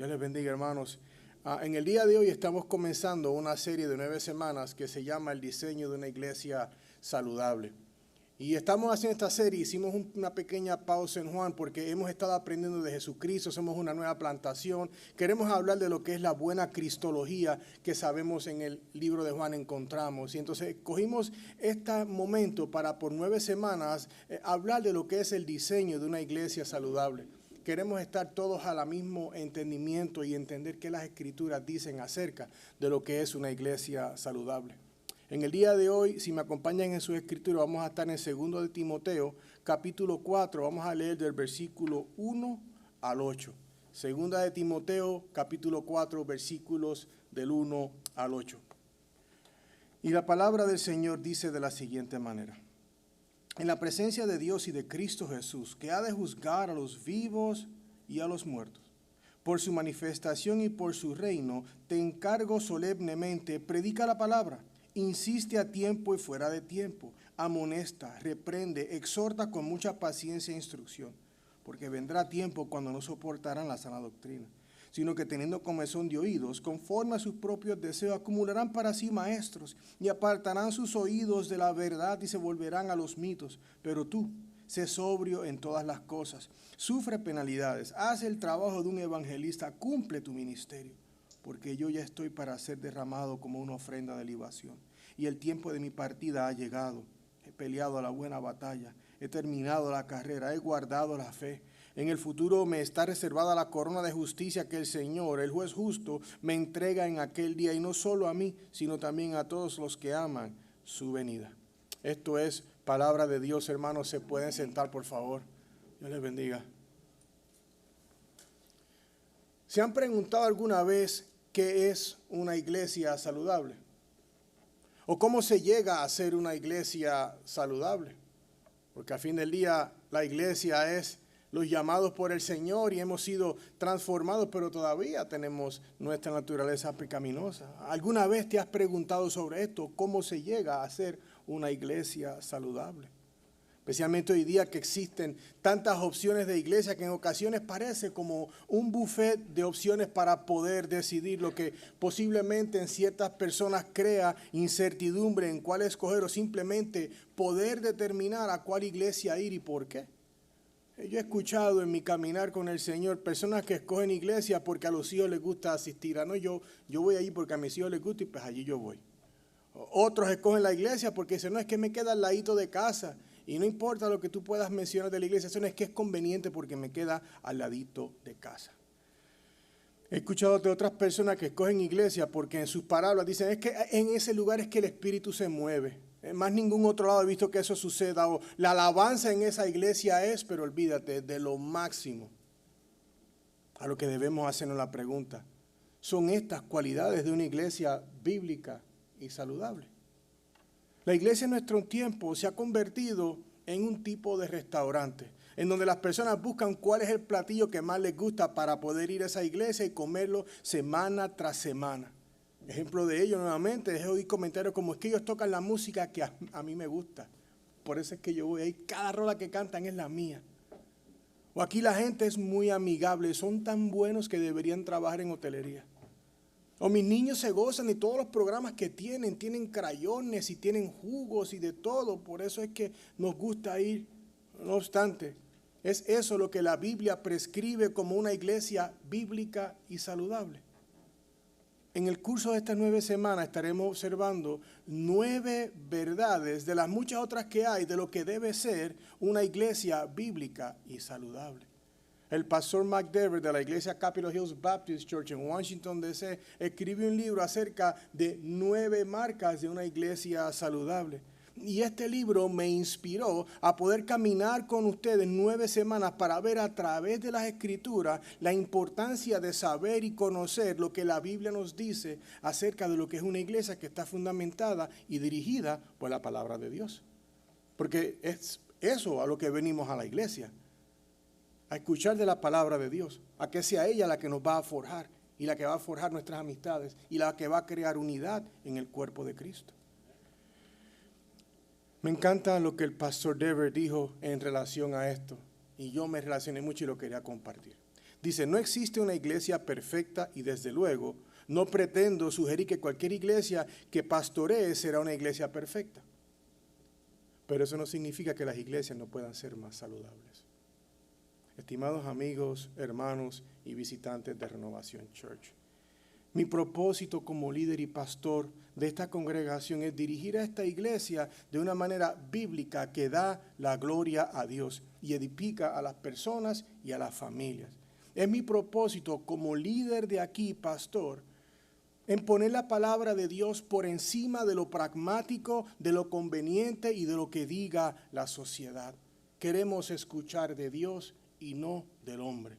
Dios les bendiga, hermanos. En el día de hoy estamos comenzando una serie de 9 semanas que se llama El diseño de una iglesia saludable. Y estamos haciendo esta serie, hicimos una pequeña pausa en Juan porque hemos estado aprendiendo de Jesucristo, somos una nueva plantación. Queremos hablar de lo que es la buena cristología que sabemos en el libro de Juan encontramos. Y entonces cogimos este momento para por 9 semanas hablar de lo que es el diseño de una iglesia saludable. Queremos estar todos al mismo entendimiento y entender qué las Escrituras dicen acerca de lo que es una iglesia saludable. En el día de hoy, si me acompañan en sus escrituras, vamos a estar en 2 de Timoteo, capítulo 4, vamos a leer del versículo 1 al 8. 2 de Timoteo, capítulo 4, versículos del 1 al 8. Y la palabra del Señor dice de la siguiente manera. En la presencia de Dios y de Cristo Jesús, que ha de juzgar a los vivos y a los muertos, por su manifestación y por su reino, te encargo solemnemente, predica la palabra. Insiste a tiempo y fuera de tiempo, amonesta, reprende, exhorta con mucha paciencia e instrucción, porque vendrá tiempo cuando no soportarán la sana doctrina, sino que teniendo comezón de oídos, conforme a sus propios deseos, acumularán para sí maestros y apartarán sus oídos de la verdad y se volverán a los mitos. Pero tú, sé sobrio en todas las cosas, sufre penalidades, haz el trabajo de un evangelista, cumple tu ministerio. Porque yo ya estoy para ser derramado como una ofrenda de libación. Y el tiempo de mi partida ha llegado. He peleado la buena batalla, he terminado la carrera, he guardado la fe. En el futuro me está reservada la corona de justicia que el Señor, el juez justo, me entrega en aquel día. Y no solo a mí, sino también a todos los que aman su venida. Esto es palabra de Dios, hermanos. Se pueden sentar, por favor. Dios les bendiga. ¿Se han preguntado alguna vez qué es una iglesia saludable? ¿O cómo se llega a ser una iglesia saludable? Porque al fin del día la iglesia es los llamados por el Señor y hemos sido transformados, pero todavía tenemos nuestra naturaleza pecaminosa. ¿Alguna vez te has preguntado sobre esto? ¿Cómo se llega a ser una iglesia saludable? Especialmente hoy día que existen tantas opciones de iglesia que en ocasiones parece como un buffet de opciones para poder decidir, lo que posiblemente en ciertas personas crea incertidumbre en cuál escoger o simplemente poder determinar a cuál iglesia ir y por qué. Yo he escuchado en mi caminar con el Señor personas que escogen iglesia porque a los hijos les gusta asistir. Yo voy allí porque a mis hijos les gusta y pues allí yo voy. Otros escogen la iglesia porque dicen, no, es que me queda al ladito de casa. Y no importa lo que tú puedas mencionar de la iglesia, eso no es que es conveniente porque me queda al ladito de casa. He escuchado de otras personas que escogen iglesia porque en sus palabras dicen, es que en ese lugar es que el Espíritu se mueve. En más ningún otro lado he visto que eso suceda. O la alabanza en esa iglesia es, pero olvídate, de lo máximo. A lo que debemos hacernos la pregunta, ¿son estas cualidades de una iglesia bíblica y saludable? La iglesia en nuestro tiempo se ha convertido en un tipo de restaurante, en donde las personas buscan cuál es el platillo que más les gusta para poder ir a esa iglesia y comerlo semana tras semana. Ejemplo de ello nuevamente es oír comentarios como, es que ellos tocan la música que a mí me gusta. Por eso es que yo voy ahí, cada rola que cantan es la mía. O aquí la gente es muy amigable, son tan buenos que deberían trabajar en hotelería. O mis niños se gozan de todos los programas que tienen crayones y tienen jugos y de todo, por eso es que nos gusta ir. No obstante, es eso lo que la Biblia prescribe como una iglesia bíblica y saludable. En el curso de estas 9 semanas estaremos observando 9 verdades de las muchas otras que hay de lo que debe ser una iglesia bíblica y saludable. El pastor McDever de la iglesia Capitol Hills Baptist Church en Washington, D.C. escribió un libro acerca de 9 marcas de una iglesia saludable. Y este libro me inspiró a poder caminar con ustedes 9 semanas para ver a través de las Escrituras la importancia de saber y conocer lo que la Biblia nos dice acerca de lo que es una iglesia que está fundamentada y dirigida por la palabra de Dios. Porque es eso a lo que venimos a la iglesia. A escuchar de la palabra de Dios, a que sea ella la que nos va a forjar y la que va a forjar nuestras amistades y la que va a crear unidad en el cuerpo de Cristo. Me encanta lo que el pastor Dever dijo en relación a esto y yo me relacioné mucho y lo quería compartir. Dice, no existe una iglesia perfecta y desde luego no pretendo sugerir que cualquier iglesia que pastoree será una iglesia perfecta. Pero eso no significa que las iglesias no puedan ser más saludables. Estimados amigos, hermanos y visitantes de Renovación Church, mi propósito como líder y pastor de esta congregación es dirigir a esta iglesia de una manera bíblica que da la gloria a Dios y edifica a las personas y a las familias. Es mi propósito como líder de aquí, pastor, en poner la palabra de Dios por encima de lo pragmático, de lo conveniente y de lo que diga la sociedad. Queremos escuchar de Dios y no del hombre.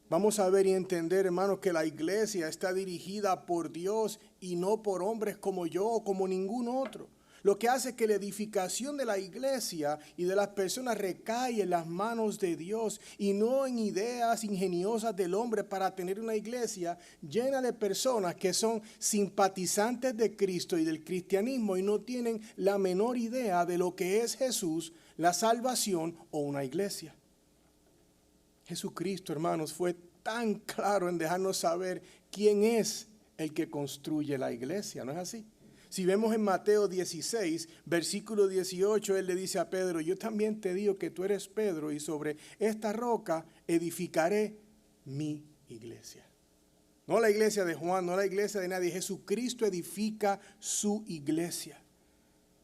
Vamos a ver y entender, hermanos, que la iglesia está dirigida por Dios y no por hombres como yo o como ningún otro. Lo que hace que la edificación de la iglesia y de las personas recae en las manos de Dios y no en ideas ingeniosas del hombre para tener una iglesia llena de personas que son simpatizantes de Cristo y del cristianismo y no tienen la menor idea de lo que es Jesús, la salvación o una iglesia. Jesucristo, hermanos, fue tan claro en dejarnos saber quién es el que construye la iglesia, ¿no es así? Si vemos en Mateo 16, versículo 18, él le dice a Pedro, yo también te digo que tú eres Pedro y sobre esta roca edificaré mi iglesia. No la iglesia de Juan, no la iglesia de nadie, Jesucristo edifica su iglesia.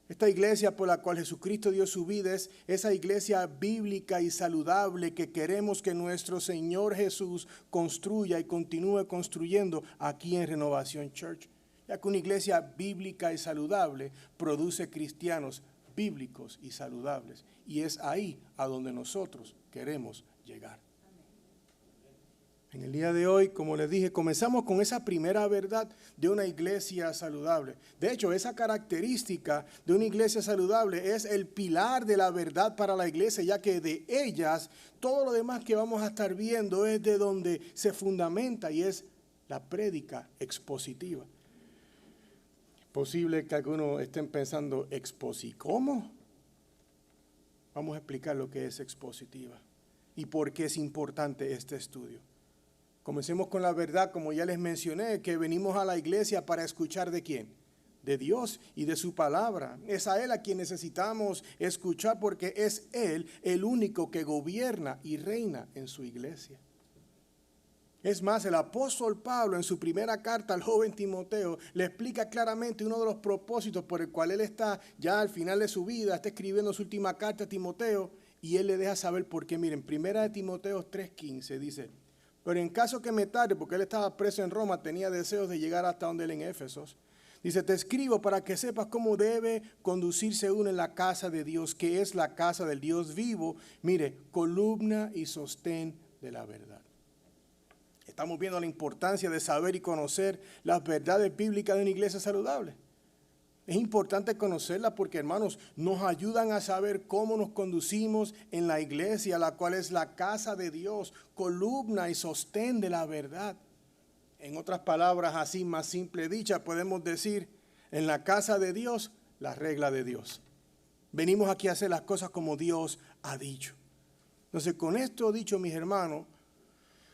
Esta iglesia por la cual Jesucristo dio su vida es esa iglesia bíblica y saludable que queremos que nuestro Señor Jesús construya y continúe construyendo aquí en Renovación Church. Ya que una iglesia bíblica y saludable produce cristianos bíblicos y saludables. Y es ahí a donde nosotros queremos llegar. En el día de hoy, como les dije, comenzamos con esa primera verdad de una iglesia saludable. De hecho, esa característica de una iglesia saludable es el pilar de la verdad para la iglesia, ya que de ellas, todo lo demás que vamos a estar viendo es de donde se fundamenta y es la prédica expositiva. Posible que algunos estén pensando, ¿cómo? Vamos a explicar lo que es expositiva y por qué es importante este estudio. Comencemos con la verdad, como ya les mencioné, que venimos a la iglesia para escuchar ¿de quién? De Dios y de su palabra. Es a Él a quien necesitamos escuchar porque es Él el único que gobierna y reina en su iglesia. Es más, el apóstol Pablo en su primera carta al joven Timoteo le explica claramente uno de los propósitos por el cual él está ya al final de su vida, está escribiendo su última carta a Timoteo y él le deja saber por qué. Miren, primera de Timoteo 3:15 dice, pero en caso que me tarde, porque él estaba preso en Roma, tenía deseos de llegar hasta donde él en Éfesos, dice, te escribo para que sepas cómo debe conducirse uno en la casa de Dios, que es la casa del Dios vivo, mire, columna y sostén de la verdad. Estamos viendo la importancia de saber y conocer las verdades bíblicas de una iglesia saludable. Es importante conocerlas porque, hermanos, nos ayudan a saber cómo nos conducimos en la iglesia, la cual es la casa de Dios, columna y sostén de la verdad. En otras palabras, así más simple dicha, podemos decir, en la casa de Dios, la regla de Dios. Venimos aquí a hacer las cosas como Dios ha dicho. Entonces, con esto dicho, mis hermanos,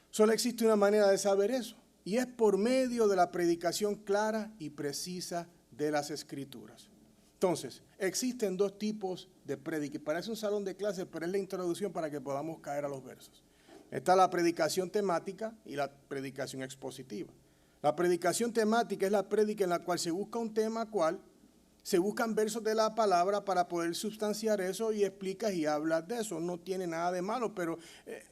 solo existe una manera de saber eso, y es por medio de la predicación clara y precisa de las Escrituras. Entonces, existen dos tipos de predica. Parece un salón de clases, pero es la introducción para que podamos caer a los versos. Está la predicación temática y la predicación expositiva. La predicación temática es la prédica en la cual se busca un tema cual se buscan versos de la palabra para poder sustanciar eso y explicas y hablas de eso. No tiene nada de malo, pero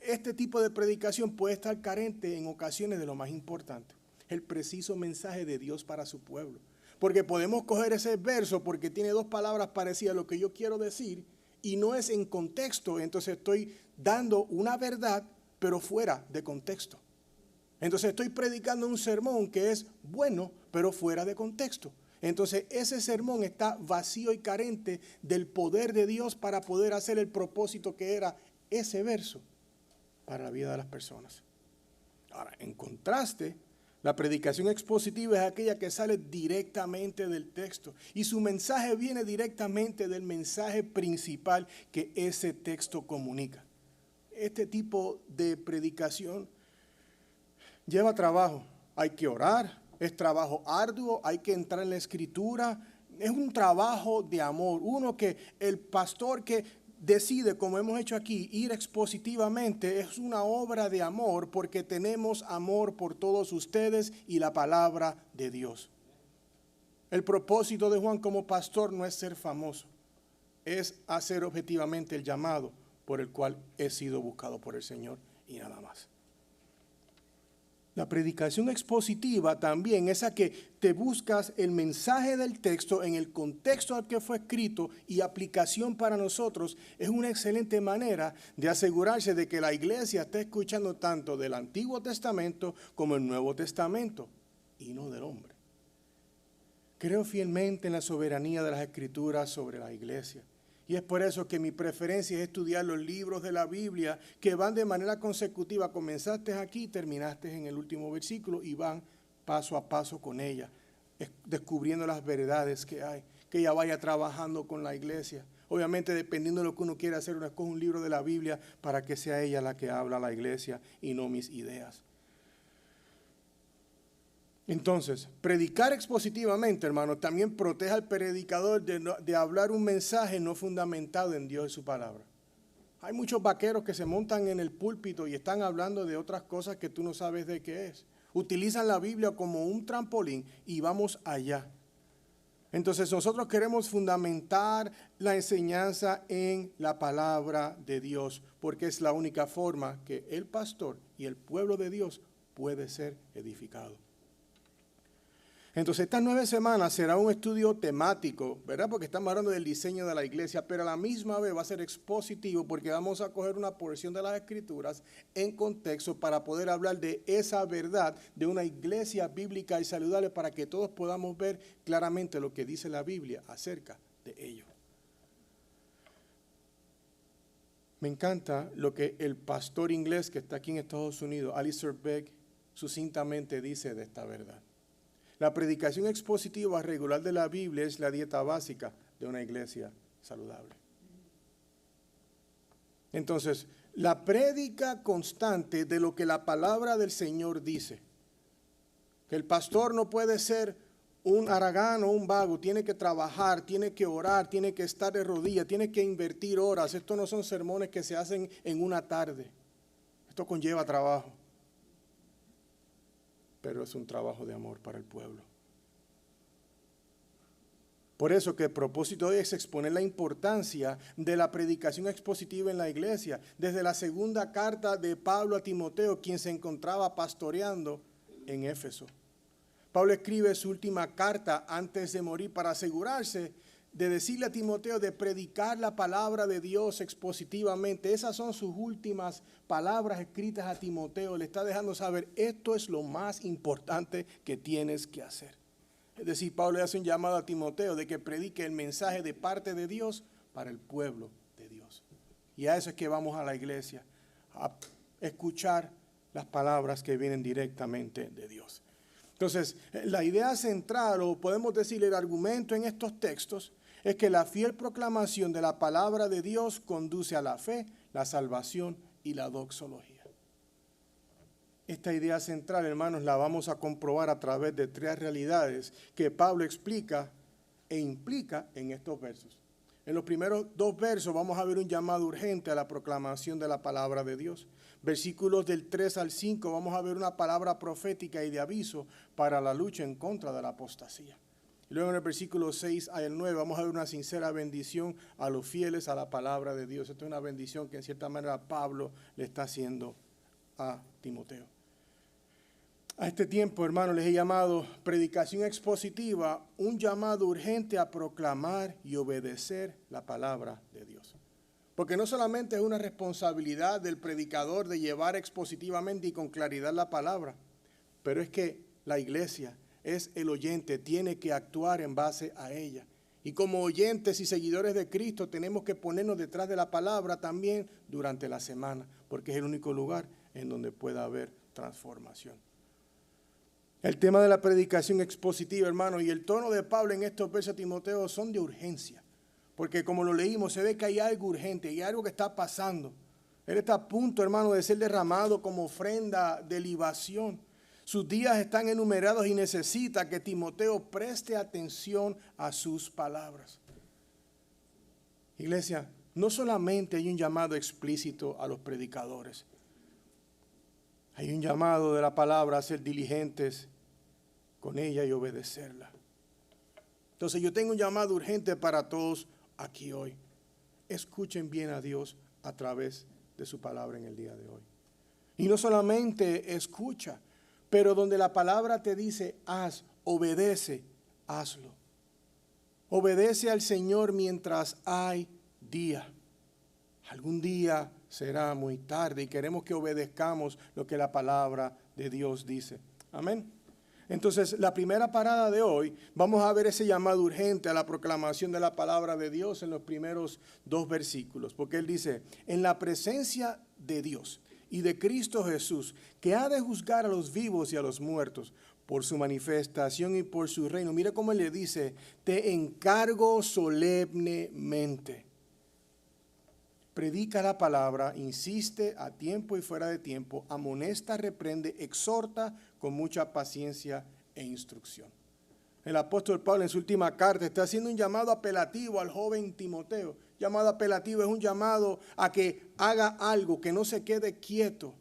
este tipo de predicación puede estar carente en ocasiones de lo más importante, el preciso mensaje de Dios para su pueblo. Porque podemos coger ese verso porque tiene dos palabras parecidas a lo que yo quiero decir y no es en contexto, entonces estoy dando una verdad, pero fuera de contexto. Entonces estoy predicando un sermón que es bueno, pero fuera de contexto. Entonces ese sermón está vacío y carente del poder de Dios para poder hacer el propósito que era ese verso para la vida de las personas. Ahora, en contraste, la predicación expositiva es aquella que sale directamente del texto y su mensaje viene directamente del mensaje principal que ese texto comunica. este tipo de predicación lleva trabajo. Hay que orar, es trabajo arduo, hay que entrar en la escritura. Es un trabajo de amor. Uno que el pastor que decide, como hemos hecho aquí, ir expositivamente, es una obra de amor porque tenemos amor por todos ustedes y la palabra de Dios. El propósito de Juan como pastor no es ser famoso, es hacer objetivamente el llamado por el cual he sido buscado por el Señor y nada más. La predicación expositiva también es a que te buscas el mensaje del texto en el contexto al que fue escrito y aplicación para nosotros. Es una excelente manera de asegurarse de que la iglesia esté escuchando tanto del Antiguo Testamento como el Nuevo Testamento y no del hombre. Creo fielmente en la soberanía de las Escrituras sobre la iglesia. Y es por eso que mi preferencia es estudiar los libros de la Biblia que van de manera consecutiva. Comenzaste aquí, terminaste en el último versículo y van paso a paso con ella, descubriendo las verdades que hay, que ella vaya trabajando con la iglesia. Obviamente, dependiendo de lo que uno quiera hacer, uno escoge un libro de la Biblia para que sea ella la que habla a la iglesia y no mis ideas. Entonces, predicar expositivamente, hermano, también protege al predicador de hablar un mensaje no fundamentado en Dios y su palabra. Hay muchos vaqueros que se montan en el púlpito y están hablando de otras cosas que tú no sabes de qué es. Utilizan la Biblia como un trampolín y vamos allá. Entonces, nosotros queremos fundamentar la enseñanza en la palabra de Dios, porque es la única forma que el pastor y el pueblo de Dios puede ser edificado. Entonces, estas 9 semanas será un estudio temático, ¿verdad? Porque estamos hablando del diseño de la iglesia, pero a la misma vez va a ser expositivo porque vamos a coger una porción de las Escrituras en contexto para poder hablar de esa verdad de una iglesia bíblica y saludable para que todos podamos ver claramente lo que dice la Biblia acerca de ello. Me encanta lo que el pastor inglés que está aquí en Estados Unidos, Alistair Begg, sucintamente dice de esta verdad. La predicación expositiva regular de la Biblia es la dieta básica de una iglesia saludable. Entonces, la prédica constante de lo que la palabra del Señor dice, que el pastor no puede ser un haragán o un vago, tiene que trabajar, tiene que orar, tiene que estar de rodillas, tiene que invertir horas. Estos no son sermones que se hacen en una tarde. Esto conlleva trabajo. Pero es un trabajo de amor para el pueblo. Por eso que el propósito hoy es exponer la importancia de la predicación expositiva en la iglesia. Desde la segunda carta de Pablo a Timoteo, quien se encontraba pastoreando en Éfeso. Pablo escribe su última carta antes de morir para asegurarse de decirle a Timoteo de predicar la palabra de Dios expositivamente. Esas son sus últimas palabras escritas a Timoteo. Le está dejando saber, esto es lo más importante que tienes que hacer. Es decir, Pablo le hace un llamado a Timoteo de que predique el mensaje de parte de Dios para el pueblo de Dios. Y a eso es que vamos a la iglesia, a escuchar las palabras que vienen directamente de Dios. Entonces, la idea central, o podemos decir el argumento en estos textos, es que la fiel proclamación de la palabra de Dios conduce a la fe, la salvación y la doxología. Esta idea central, hermanos, la vamos a comprobar a través de 3 realidades que Pablo explica e implica en estos versos. En los primeros 2 versos vamos a ver un llamado urgente a la proclamación de la palabra de Dios. Versículos del 3 al 5 vamos a ver una palabra profética y de aviso para la lucha en contra de la apostasía. Luego en el versículo 6 al 9 vamos a ver una sincera bendición a los fieles a la palabra de Dios. Esta es una bendición que en cierta manera Pablo le está haciendo a Timoteo. A este tiempo, hermanos, les he llamado predicación expositiva, un llamado urgente a proclamar y obedecer la palabra de Dios. Porque no solamente es una responsabilidad del predicador de llevar expositivamente y con claridad la palabra, pero es que la iglesia es el oyente, tiene que actuar en base a ella. Y como oyentes y seguidores de Cristo tenemos que ponernos detrás de la palabra también durante la semana, porque es el único lugar en donde pueda haber transformación. El tema de la predicación expositiva, hermano, y el tono de Pablo en estos versos a Timoteo son de urgencia, porque como lo leímos, se ve que hay algo urgente, hay algo que está pasando. Él está a punto, hermano, de ser derramado como ofrenda de libación. Sus días están enumerados y necesita que Timoteo preste atención a sus palabras. Iglesia, no solamente hay un llamado explícito a los predicadores. Hay un llamado de la palabra a ser diligentes con ella y obedecerla. Entonces yo tengo un llamado urgente para todos aquí hoy. Escuchen bien a Dios a través de su palabra en el día de hoy. Y no solamente escucha, pero donde la palabra te dice haz, obedece, hazlo. Obedece al Señor mientras hay día. Algún día será muy tarde y queremos que obedezcamos lo que la palabra de Dios dice. Amén. Entonces, la primera parada de hoy, vamos a ver ese llamado urgente a la proclamación de la palabra de Dios en los primeros 2 versículos. Porque Él dice, en la presencia de Dios y de Cristo Jesús, que ha de juzgar a los vivos y a los muertos por su manifestación y por su reino. Mira cómo Él le dice, te encargo solemnemente. Predica la palabra, insiste a tiempo y fuera de tiempo, amonesta, reprende, exhorta con mucha paciencia e instrucción. El apóstol Pablo en su última carta está haciendo un llamado apelativo al joven Timoteo. Llamado apelativo es un llamado a que haga algo, que no se quede quieto.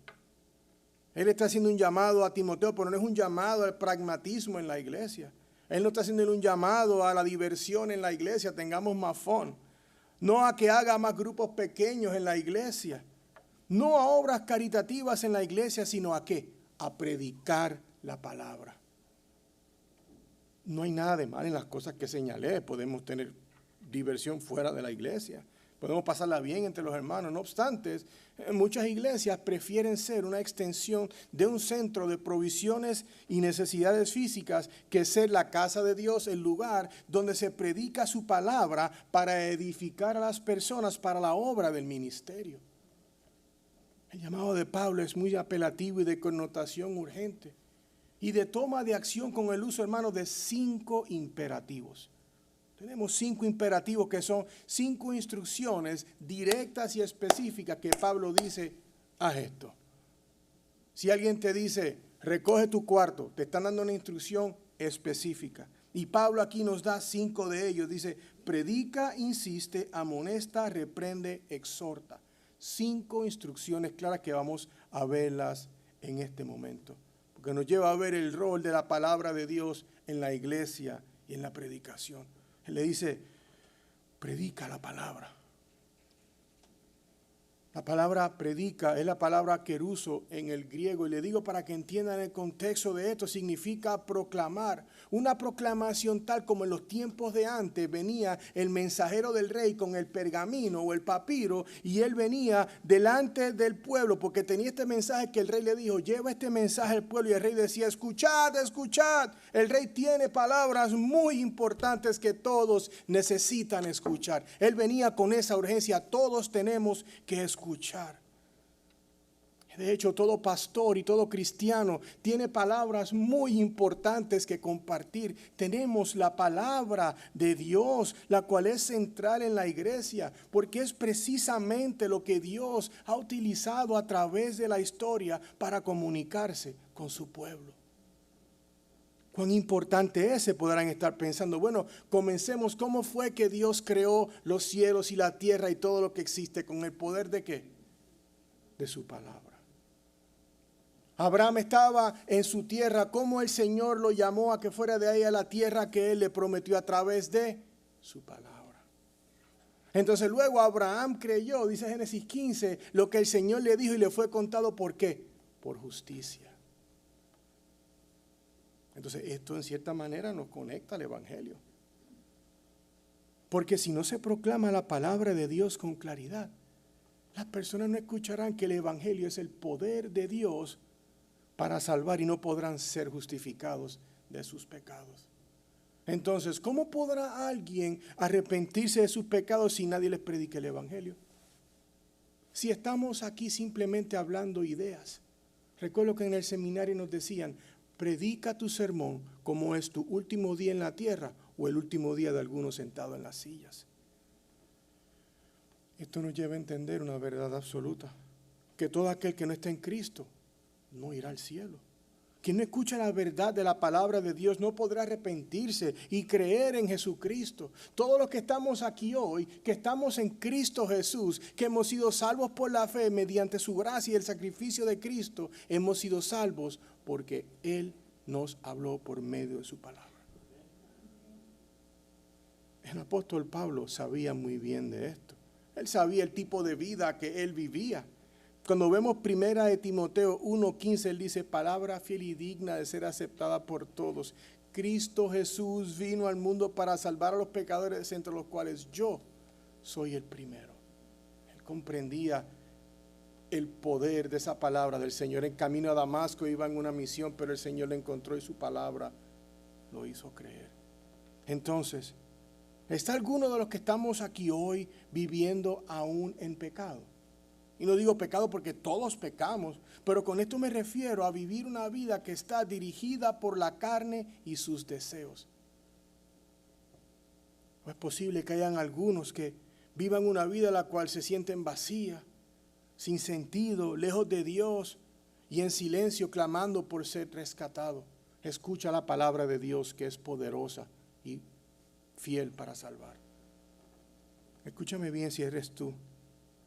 Él está haciendo un llamado a Timoteo, pero no es un llamado al pragmatismo en la iglesia. Él no está haciendo un llamado a la diversión en la iglesia, tengamos más fun. No a que haga más grupos pequeños en la iglesia. No a obras caritativas en la iglesia, sino a qué? A predicar la palabra. No hay nada de mal en las cosas que señalé. Podemos tener diversión fuera de la iglesia. Podemos pasarla bien entre los hermanos. No obstante, muchas iglesias prefieren ser una extensión de un centro de provisiones y necesidades físicas que ser la casa de Dios, el lugar donde se predica su palabra para edificar a las personas para la obra del ministerio. El llamado de Pablo es muy apelativo y de connotación urgente y de toma de acción con el uso, hermano, de 5 imperativos. Tenemos 5 imperativos que son 5 instrucciones directas y específicas que Pablo dice, haz esto. Si alguien te dice, recoge tu cuarto, te están dando una instrucción específica. Y Pablo aquí nos da 5 de ellos. Dice, predica, insiste, amonesta, reprende, exhorta. 5 instrucciones claras que vamos a verlas en este momento. Porque nos lleva a ver el rol de la palabra de Dios en la iglesia y en la predicación. Él le dice, predica la palabra. La palabra predica es la palabra keruso en el griego. Y le digo para que entiendan el contexto de esto, significa proclamar. Una proclamación tal como en los tiempos de antes venía el mensajero del rey con el pergamino o el papiro. Y él venía delante del pueblo porque tenía este mensaje que el rey le dijo, lleva este mensaje al pueblo. Y el rey decía, escuchad, escuchad. El rey tiene palabras muy importantes que todos necesitan escuchar. Él venía con esa urgencia, todos tenemos que escuchar. De hecho, todo pastor y todo cristiano tiene palabras muy importantes que compartir. Tenemos la palabra de Dios, la cual es central en la iglesia, porque es precisamente lo que Dios ha utilizado a través de la historia para comunicarse con su pueblo. Cuán importante es, se podrán estar pensando. Bueno, comencemos. ¿Cómo fue que Dios creó los cielos y la tierra y todo lo que existe? ¿Con el poder de qué? De su palabra. Abraham estaba en su tierra. ¿Cómo el Señor lo llamó a que fuera de ahí a la tierra que Él le prometió a través de su palabra? Entonces luego Abraham creyó, dice Génesis 15, lo que el Señor le dijo y le fue contado. ¿Por qué? Por justicia. Entonces esto en cierta manera nos conecta al Evangelio. Porque si no se proclama la palabra de Dios con claridad, las personas no escucharán que el Evangelio es el poder de Dios para salvar y no podrán ser justificados de sus pecados. Entonces, ¿cómo podrá alguien arrepentirse de sus pecados si nadie les predique el Evangelio? Si estamos aquí simplemente hablando ideas. Recuerdo que en el seminario nos decían, predica tu sermón como es tu último día en la tierra o el último día de algunos sentados en las sillas. Esto nos lleva a entender una verdad absoluta. que todo aquel que no está en Cristo no irá al cielo. Quien no escucha la verdad de la palabra de Dios no podrá arrepentirse y creer en Jesucristo. Todos los que estamos aquí hoy, que estamos en Cristo Jesús, que hemos sido salvos por la fe mediante su gracia y el sacrificio de Cristo, hemos sido salvos porque Él nos habló por medio de su palabra. El apóstol Pablo sabía muy bien de esto. Él sabía el tipo de vida que él vivía. Cuando vemos primera de Timoteo 1:15, él dice, palabra fiel y digna de ser aceptada por todos. Cristo Jesús vino al mundo para salvar a los pecadores, entre los cuales yo soy el primero. Él comprendía el poder de esa palabra del Señor. En camino a Damasco iba en una misión, pero el Señor le encontró y su palabra lo hizo creer. Entonces, ¿está alguno de los que estamos aquí hoy viviendo aún en pecado? Y no digo pecado porque todos pecamos, pero con esto me refiero a vivir una vida que está dirigida por la carne y sus deseos. ¿O es posible que hayan algunos que vivan una vida en la cual se sienten vacía, sin sentido, lejos de Dios y en silencio clamando por ser rescatado? Escucha la palabra de Dios que es poderosa y fiel para salvar. Escúchame bien si eres tú.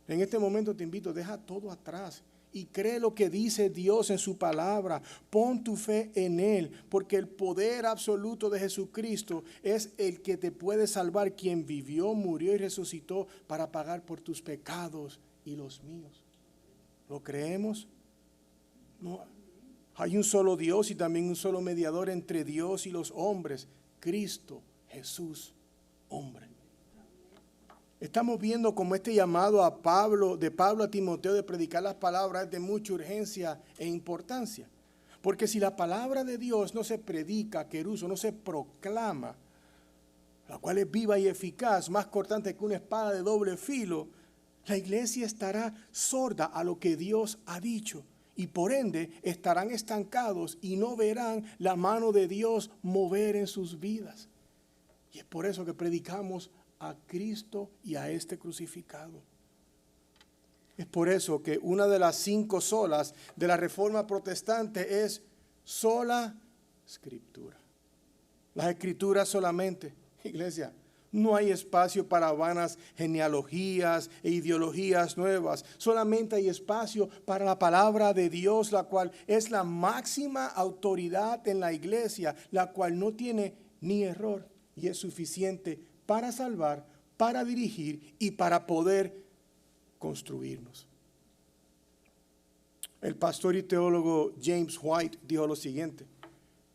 En este momento te invito, deja todo atrás y cree lo que dice Dios en su palabra. Pon tu fe en Él, porque el poder absoluto de Jesucristo es el que te puede salvar, quien vivió, murió y resucitó para pagar por tus pecados y los míos. ¿Lo creemos? No. Hay un solo Dios y también un solo mediador entre Dios y los hombres, Cristo Jesús, hombre. Estamos viendo como este llamado a Pablo a Timoteo de predicar las palabras es de mucha urgencia e importancia. Porque si la palabra de Dios no se predica, queruso, no se proclama, la cual es viva y eficaz, más cortante que una espada de doble filo, la iglesia estará sorda a lo que Dios ha dicho. Y por ende estarán estancados y no verán la mano de Dios mover en sus vidas. Y es por eso que predicamos a Cristo y a este crucificado. Es por eso que una de las 5 solas de la Reforma Protestante es sola Escritura. Las Escrituras solamente, iglesia. No hay espacio para vanas genealogías e ideologías nuevas. Solamente hay espacio para la palabra de Dios, la cual es la máxima autoridad en la iglesia, la cual no tiene ni error y es suficiente para salvar, para dirigir y para poder construirnos. El pastor y teólogo James White dijo lo siguiente: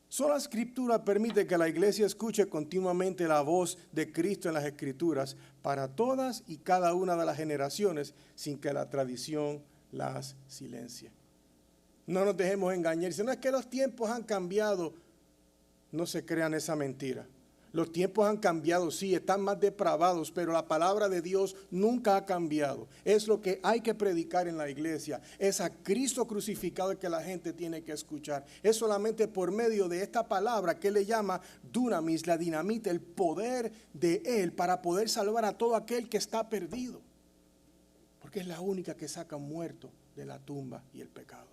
solo la Escritura permite que la iglesia escuche continuamente la voz de Cristo en las Escrituras para todas y cada una de las generaciones sin que la tradición las silencie. No nos dejemos engañar. Si no es que los tiempos han cambiado, no se crean esa mentira. Los tiempos han cambiado, sí, están más depravados, pero la palabra de Dios nunca ha cambiado. Es lo que hay que predicar en la iglesia. Es a Cristo crucificado que la gente tiene que escuchar. Es solamente por medio de esta palabra que él le llama dunamis, la dinamita, el poder de él para poder salvar a todo aquel que está perdido. Porque es la única que saca muerto de la tumba y el pecado.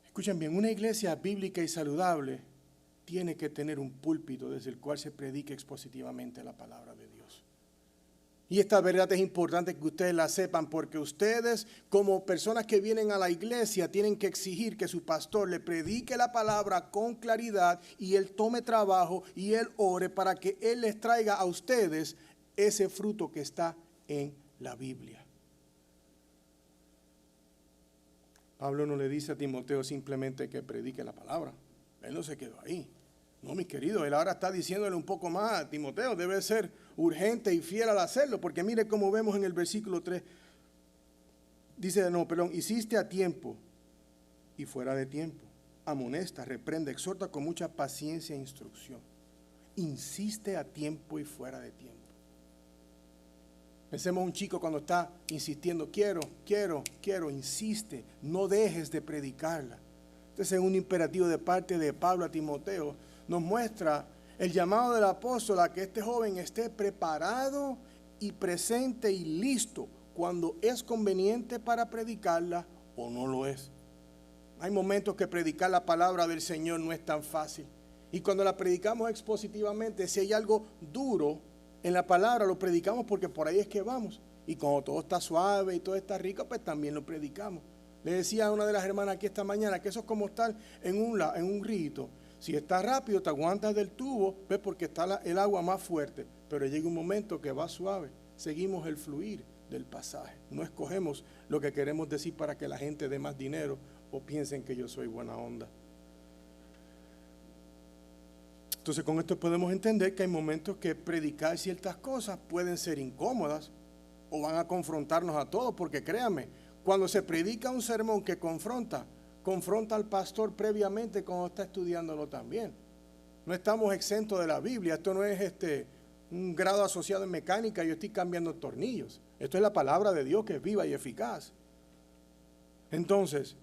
Escuchen bien, una iglesia bíblica y saludable tiene que tener un púlpito desde el cual se predique expositivamente la palabra de Dios. Y esta verdad es importante que ustedes la sepan, porque ustedes, como personas que vienen a la iglesia, tienen que exigir que su pastor le predique la palabra con claridad y él tome trabajo y él ore para que él les traiga a ustedes ese fruto que está en la Biblia. Pablo no le dice a Timoteo simplemente que predique la palabra. Él no se quedó ahí. No, mi querido, él ahora está diciéndole un poco más. Timoteo debe ser urgente y fiel al hacerlo, porque mire cómo vemos en el versículo 3. Dice, hiciste a tiempo y fuera de tiempo. Amonesta, reprende, exhorta con mucha paciencia e instrucción. Insiste a tiempo y fuera de tiempo. Pensemos un chico cuando está insistiendo, quiero, insiste, no dejes de predicarla. Este es un imperativo de parte de Pablo a Timoteo. Nos muestra el llamado del apóstol a que este joven esté preparado y presente y listo cuando es conveniente para predicarla o no lo es. Hay momentos que predicar la palabra del Señor no es tan fácil. Y cuando la predicamos expositivamente, si hay algo duro en la palabra, lo predicamos porque por ahí es que vamos. Y cuando todo está suave y todo está rico, pues también lo predicamos. Le decía a una de las hermanas aquí esta mañana que eso es como estar en un rito. Si está rápido, te aguantas del tubo, ves, porque está el agua más fuerte. Pero llega un momento que va suave. Seguimos el fluir del pasaje. No escogemos lo que queremos decir para que la gente dé más dinero o piensen que yo soy buena onda. Entonces con esto podemos entender que hay momentos que predicar ciertas cosas pueden ser incómodas o van a confrontarnos a todos, porque créanme, cuando se predica un sermón que confronta al pastor previamente cuando está estudiándolo también. No estamos exentos de la Biblia. Esto no es un grado asociado en mecánica, yo estoy cambiando tornillos. Esto es la palabra de Dios que es viva y eficaz. Entonces,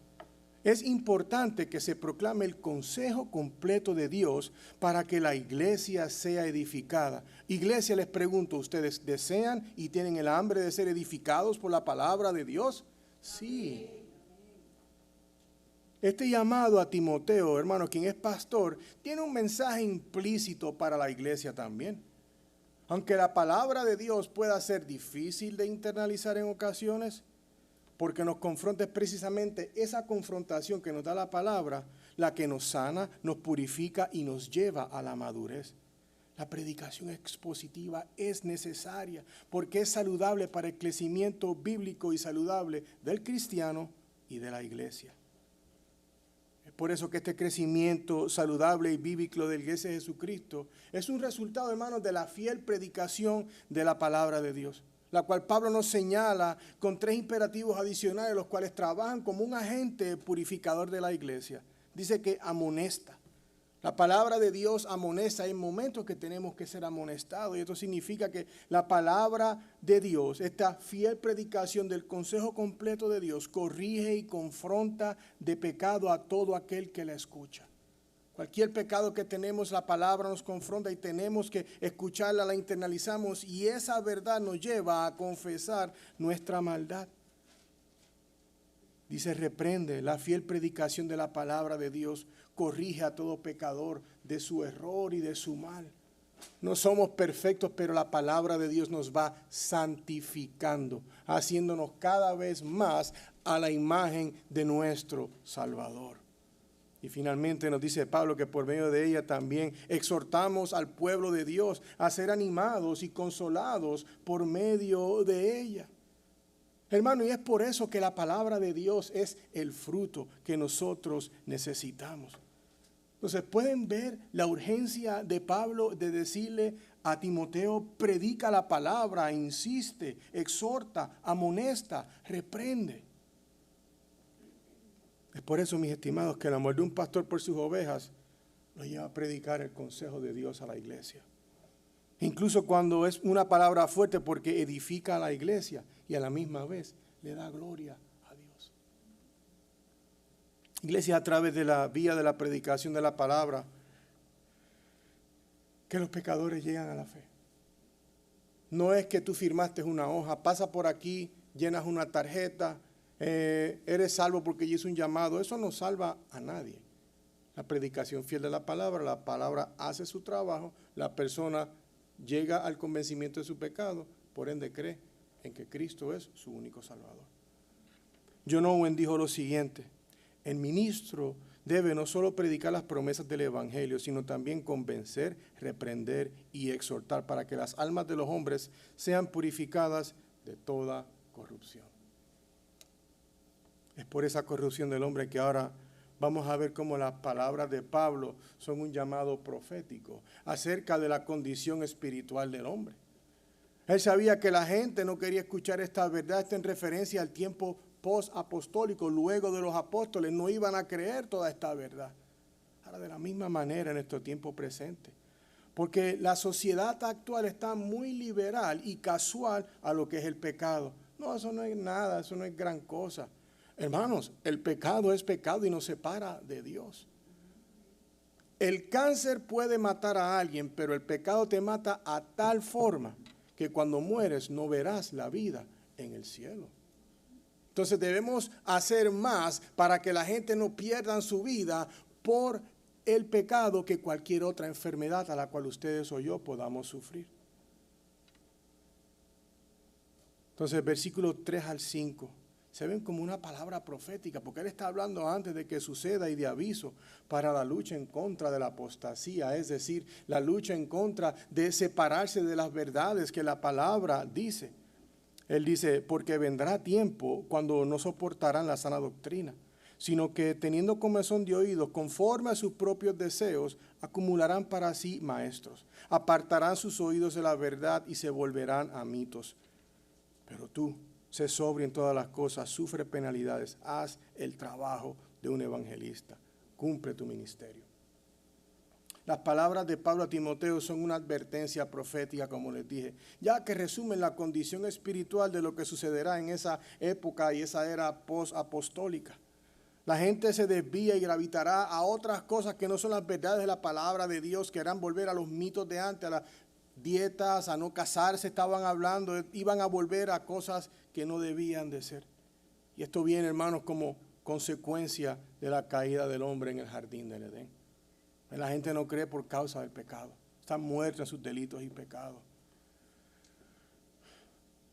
es importante que se proclame el consejo completo de Dios para que la iglesia sea edificada. Iglesia, les pregunto, ¿ustedes desean y tienen el hambre de ser edificados por la palabra de Dios? Sí. Este llamado a Timoteo, hermano, quien es pastor, tiene un mensaje implícito para la iglesia también. Aunque la palabra de Dios pueda ser difícil de internalizar en ocasiones, porque nos confronta, es precisamente esa confrontación que nos da la palabra, la que nos sana, nos purifica y nos lleva a la madurez. La predicación expositiva es necesaria porque es saludable para el crecimiento bíblico y saludable del cristiano y de la iglesia. Es por eso que este crecimiento saludable y bíblico de la iglesia de Jesucristo es un resultado, hermanos, de la fiel predicación de la palabra de Dios, la cual Pablo nos señala con 3 imperativos adicionales, los cuales trabajan como un agente purificador de la iglesia. Dice que amonesta. La palabra de Dios amonesta en momentos que tenemos que ser amonestados. Y esto significa que la palabra de Dios, esta fiel predicación del consejo completo de Dios, corrige y confronta de pecado a todo aquel que la escucha. Cualquier pecado que tenemos, la palabra nos confronta y tenemos que escucharla, la internalizamos y esa verdad nos lleva a confesar nuestra maldad. Dice, reprende, la fiel predicación de la palabra de Dios corrige a todo pecador de su error y de su mal. No somos perfectos, pero la palabra de Dios nos va santificando, haciéndonos cada vez más a la imagen de nuestro Salvador. Y finalmente nos dice Pablo que por medio de ella también exhortamos al pueblo de Dios a ser animados y consolados por medio de ella. Hermano, y es por eso que la palabra de Dios es el fruto que nosotros necesitamos. Entonces, pueden ver la urgencia de Pablo de decirle a Timoteo, predica la palabra, insiste, exhorta, amonesta, reprende. Es por eso, mis estimados, que el amor de un pastor por sus ovejas lo lleva a predicar el consejo de Dios a la iglesia. Incluso cuando es una palabra fuerte, porque edifica a la iglesia y a la misma vez le da gloria a Dios. Iglesia, a través de la vía de la predicación de la palabra, que los pecadores llegan a la fe. No es que tú firmaste una hoja, pasa por aquí, llenas una tarjeta, eres salvo porque yo hice un llamado. Eso no salva a nadie. La predicación fiel de la palabra hace su trabajo, la persona llega al convencimiento de su pecado, por ende cree en que Cristo es su único Salvador. John Owen dijo lo siguiente: el ministro debe no solo predicar las promesas del Evangelio, sino también convencer, reprender y exhortar para que las almas de los hombres sean purificadas de toda corrupción. Es por esa corrupción del hombre que ahora vamos a ver cómo las palabras de Pablo son un llamado profético acerca de la condición espiritual del hombre. Él sabía que la gente no quería escuchar esta verdad, esta en referencia al tiempo post-apostólico. Luego de los apóstoles no iban a creer toda esta verdad. Ahora, de la misma manera en nuestro tiempo presente. Porque la sociedad actual está muy liberal y casual a lo que es el pecado. No, eso no es nada, eso no es gran cosa. Hermanos, el pecado es pecado y nos separa de Dios. El cáncer puede matar a alguien, pero el pecado te mata a tal forma que cuando mueres no verás la vida en el cielo. Entonces debemos hacer más para que la gente no pierda su vida por el pecado que cualquier otra enfermedad a la cual ustedes o yo podamos sufrir. Entonces, versículos 3 al 5 se ven como una palabra profética, porque él está hablando antes de que suceda y de aviso para la lucha en contra de la apostasía, es decir, la lucha en contra de separarse de las verdades que la palabra dice. Él dice, porque vendrá tiempo cuando no soportarán la sana doctrina, sino que teniendo comezón de oídos, conforme a sus propios deseos, acumularán para sí maestros, apartarán sus oídos de la verdad y se volverán a mitos. Pero tú, sé sobrio en todas las cosas, sufre penalidades, haz el trabajo de un evangelista, cumple tu ministerio. Las palabras de Pablo a Timoteo son una advertencia profética, como les dije, ya que resumen la condición espiritual de lo que sucederá en esa época y esa era post-apostólica. La gente se desvía y gravitará a otras cosas que no son las verdades de la palabra de Dios, querrán volver a los mitos de antes, a las dietas, a no casarse, estaban hablando, iban a volver a cosas que no debían de ser. Y esto viene, hermanos, como consecuencia de la caída del hombre en el jardín del Edén. La gente no cree por causa del pecado. Están muertos en sus delitos y pecados.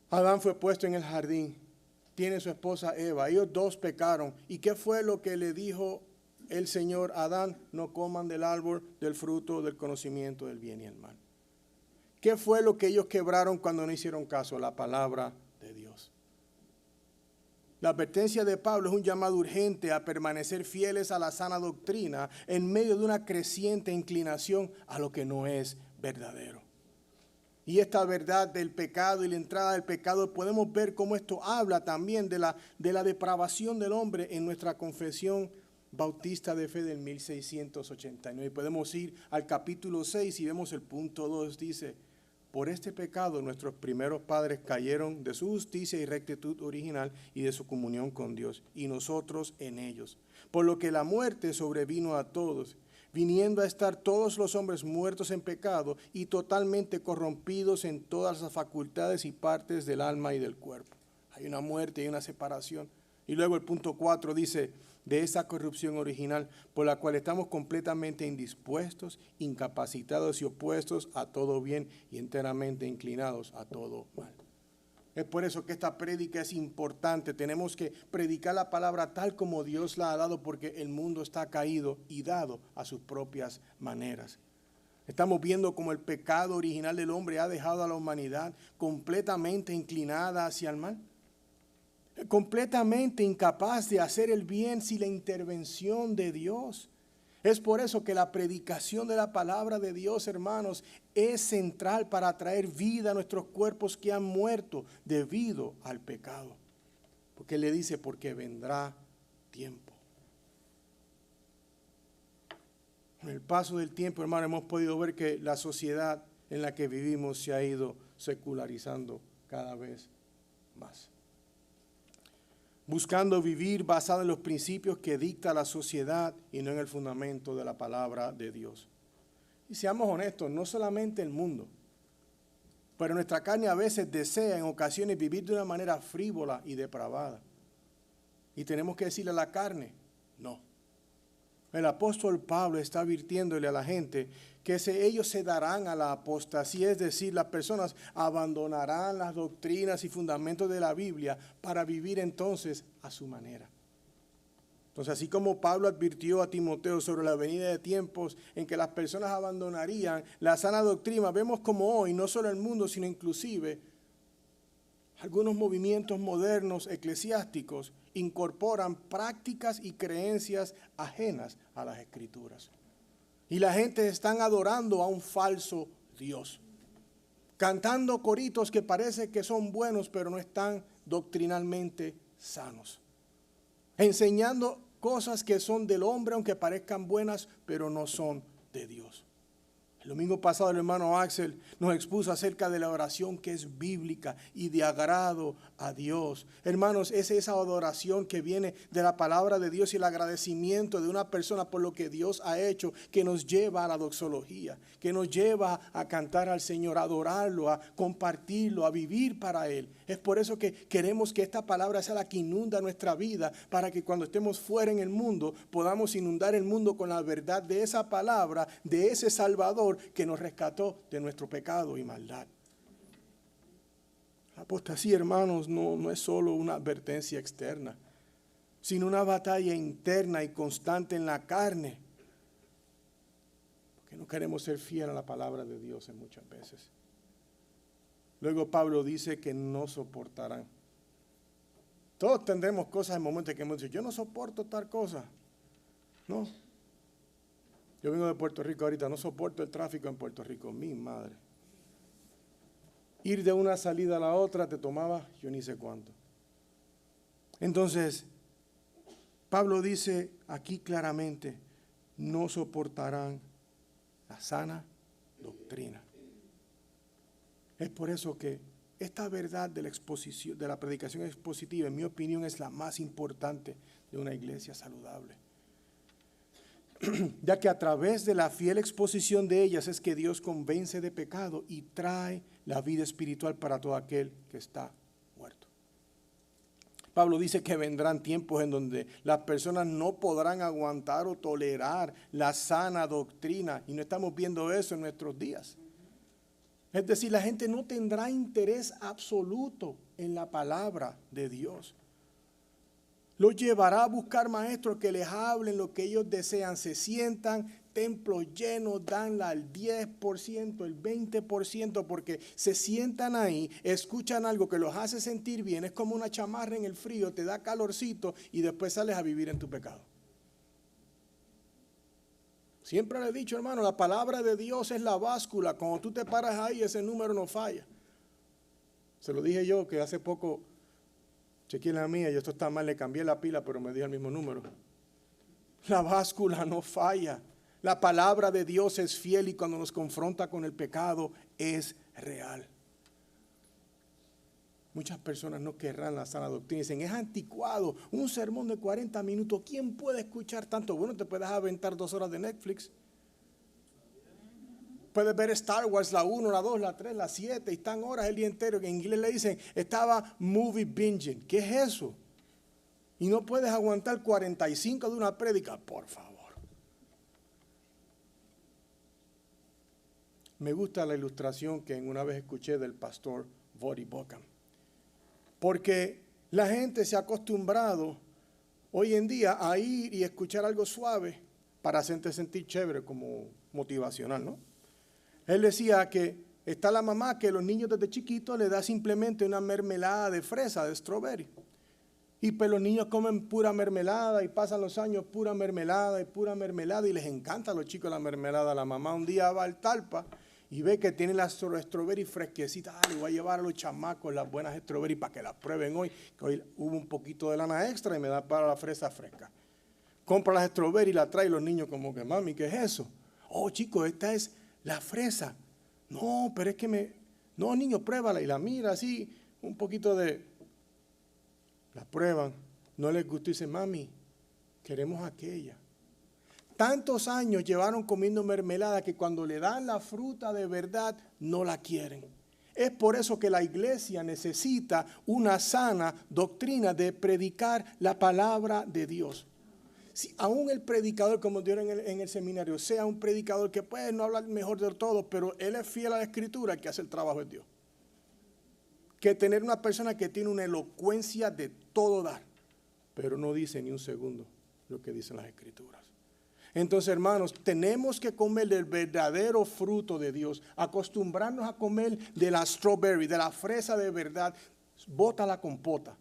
Adán fue puesto en el jardín. Tiene su esposa Eva. Ellos dos pecaron. ¿Y qué fue lo que le dijo el Señor a Adán? No coman del árbol del fruto del conocimiento del bien y el mal. ¿Qué fue lo que ellos quebraron cuando no hicieron caso? La palabra de Dios. La advertencia de Pablo es un llamado urgente a permanecer fieles a la sana doctrina en medio de una creciente inclinación a lo que no es verdadero. Y esta verdad del pecado y la entrada del pecado, podemos ver cómo esto habla también de la depravación del hombre en nuestra confesión bautista de fe del 1689. Podemos ir al capítulo 6 y vemos el punto 2, dice: por este pecado nuestros primeros padres cayeron de su justicia y rectitud original y de su comunión con Dios, y nosotros en ellos. Por lo que la muerte sobrevino a todos, viniendo a estar todos los hombres muertos en pecado y totalmente corrompidos en todas las facultades y partes del alma y del cuerpo. Hay una muerte y una separación. Y luego el punto 4 dice: de esa corrupción original, por la cual estamos completamente indispuestos, incapacitados y opuestos a todo bien y enteramente inclinados a todo mal. Es por eso que esta prédica es importante. Tenemos que predicar la palabra tal como Dios la ha dado, porque el mundo está caído y dado a sus propias maneras. Estamos viendo cómo el pecado original del hombre ha dejado a la humanidad completamente inclinada hacia el mal, completamente incapaz de hacer el bien sin la intervención de Dios. Es por eso que la predicación de la palabra de Dios, hermanos, es central para traer vida a nuestros cuerpos que han muerto debido al pecado. Porque Él le dice, porque vendrá tiempo. Con el paso del tiempo, hermano, hemos podido ver que la sociedad en la que vivimos se ha ido secularizando cada vez más, buscando vivir basado en los principios que dicta la sociedad y no en el fundamento de la palabra de Dios. Y seamos honestos, no solamente el mundo, pero nuestra carne a veces desea en ocasiones vivir de una manera frívola y depravada. Y tenemos que decirle a la carne, no. El apóstol Pablo está advirtiéndole a la gente que ellos se darán a la apostasía, es decir, las personas abandonarán las doctrinas y fundamentos de la Biblia para vivir entonces a su manera. Entonces, así como Pablo advirtió a Timoteo sobre la venida de tiempos en que las personas abandonarían la sana doctrina, vemos como hoy, no solo el mundo, sino inclusive algunos movimientos modernos eclesiásticos incorporan prácticas y creencias ajenas a las Escrituras. Y la gente está adorando a un falso Dios, cantando coritos que parece que son buenos, pero no están doctrinalmente sanos, enseñando cosas que son del hombre, aunque parezcan buenas, pero no son de Dios. El domingo pasado el hermano Axel nos expuso acerca de la oración que es bíblica y de agrado a Dios. Hermanos, es esa adoración que viene de la palabra de Dios y el agradecimiento de una persona por lo que Dios ha hecho, que nos lleva a la doxología, que nos lleva a cantar al Señor, a adorarlo, a compartirlo, a vivir para Él. Es por eso que queremos que esta palabra sea la que inunda nuestra vida, para que cuando estemos fuera en el mundo podamos inundar el mundo con la verdad de esa palabra, de ese Salvador que nos rescató de nuestro pecado y maldad. La apostasía, hermanos, no es solo una advertencia externa, sino una batalla interna y constante en la carne, porque no queremos ser fieles a la palabra de Dios en muchas veces. Luego Pablo dice que no soportarán. Todos tendremos cosas en momentos que hemos dicho, yo no soporto tal cosa. No. Yo vengo de Puerto Rico ahorita, no soporto el tráfico en Puerto Rico, mi madre. Ir de una salida a la otra te tomaba yo ni sé cuánto. Entonces, Pablo dice aquí claramente, no soportarán la sana doctrina. Es por eso que esta verdad de la exposición, de la predicación expositiva, en mi opinión, es la más importante de una iglesia saludable. Ya que a través de la fiel exposición de ellas es que Dios convence de pecado y trae la vida espiritual para todo aquel que está muerto. Pablo dice que vendrán tiempos en donde las personas no podrán aguantar o tolerar la sana doctrina, y no estamos viendo eso en nuestros días. Es decir, la gente no tendrá interés absoluto en la palabra de Dios. Los llevará a buscar maestros que les hablen lo que ellos desean. Se sientan, templos llenos, dan al 10%, el 20%, porque se sientan ahí, escuchan algo que los hace sentir bien. Es como una chamarra en el frío, te da calorcito y después sales a vivir en tu pecado. Siempre le he dicho, hermano, la palabra de Dios es la báscula. Cuando tú te paras ahí, ese número no falla. Se lo dije yo que hace poco chequeé la mía y esto está mal, le cambié la pila, pero me dio el mismo número. La báscula no falla. La palabra de Dios es fiel y cuando nos confronta con el pecado es real. Muchas personas no querrán la sana doctrina. Dicen, es anticuado, un sermón de 40 minutos. ¿Quién puede escuchar tanto? Bueno, te puedes aventar 2 horas de Netflix. Puedes ver Star Wars, la 1, la 2, la 3, la 7, y están horas el día entero. En inglés le dicen, estaba movie binging. ¿Qué es eso? Y no puedes aguantar 45 de una prédica, por favor. Me gusta la ilustración que una vez escuché del pastor Voddie Baucham. Porque la gente se ha acostumbrado hoy en día a ir y escuchar algo suave para hacerte sentir chévere, como motivacional, ¿no? Él decía que está la mamá que los niños desde chiquitos le da simplemente una mermelada de fresa, de strawberry. Y pues los niños comen pura mermelada y pasan los años pura mermelada y les encanta a los chicos la mermelada. La mamá un día va al Talpa y ve que tiene las strawberry fresquecitas. Le voy a llevar a los chamacos las buenas strawberry para que las prueben hoy, que hoy hubo un poquito de lana extra y me da para la fresa fresca. Compra las strawberry y la trae, los niños como que, mami, ¿qué es eso? Oh, chicos, esta es la fresa. No, pero es que no, niño, pruébala. Y la mira así, un poquito de... La prueban, no les gustó y dicen, mami, queremos aquella. Tantos años llevaron comiendo mermelada que cuando le dan la fruta de verdad, no la quieren. Es por eso que la iglesia necesita una sana doctrina de predicar la palabra de Dios. Si aún el predicador, como dieron en el seminario, sea un predicador que puede no hablar mejor de todo, pero él es fiel a la escritura, el que hace el trabajo es Dios. Que tener una persona que tiene una elocuencia de todo dar, pero no dice ni un segundo lo que dicen las escrituras. Entonces, hermanos, tenemos que comer del verdadero fruto de Dios, acostumbrarnos a comer de la strawberry, de la fresa de verdad. Bota la compota.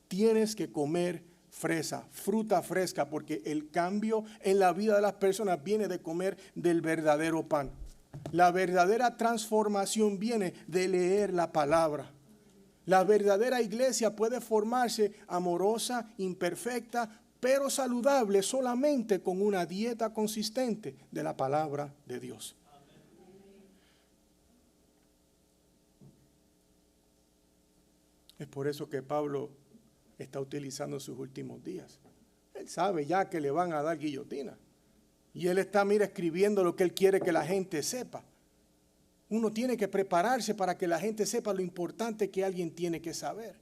Tienes que comer fresa, fruta fresca, porque el cambio en la vida de las personas viene de comer del verdadero pan. La verdadera transformación viene de leer la palabra. La verdadera iglesia puede formarse amorosa, imperfecta, pero saludable solamente con una dieta consistente de la palabra de Dios. Es por eso que Pablo está utilizando sus últimos días. Él sabe ya que le van a dar guillotina. Y él está, mira, escribiendo lo que él quiere que la gente sepa. Uno tiene que prepararse para que la gente sepa lo importante que alguien tiene que saber.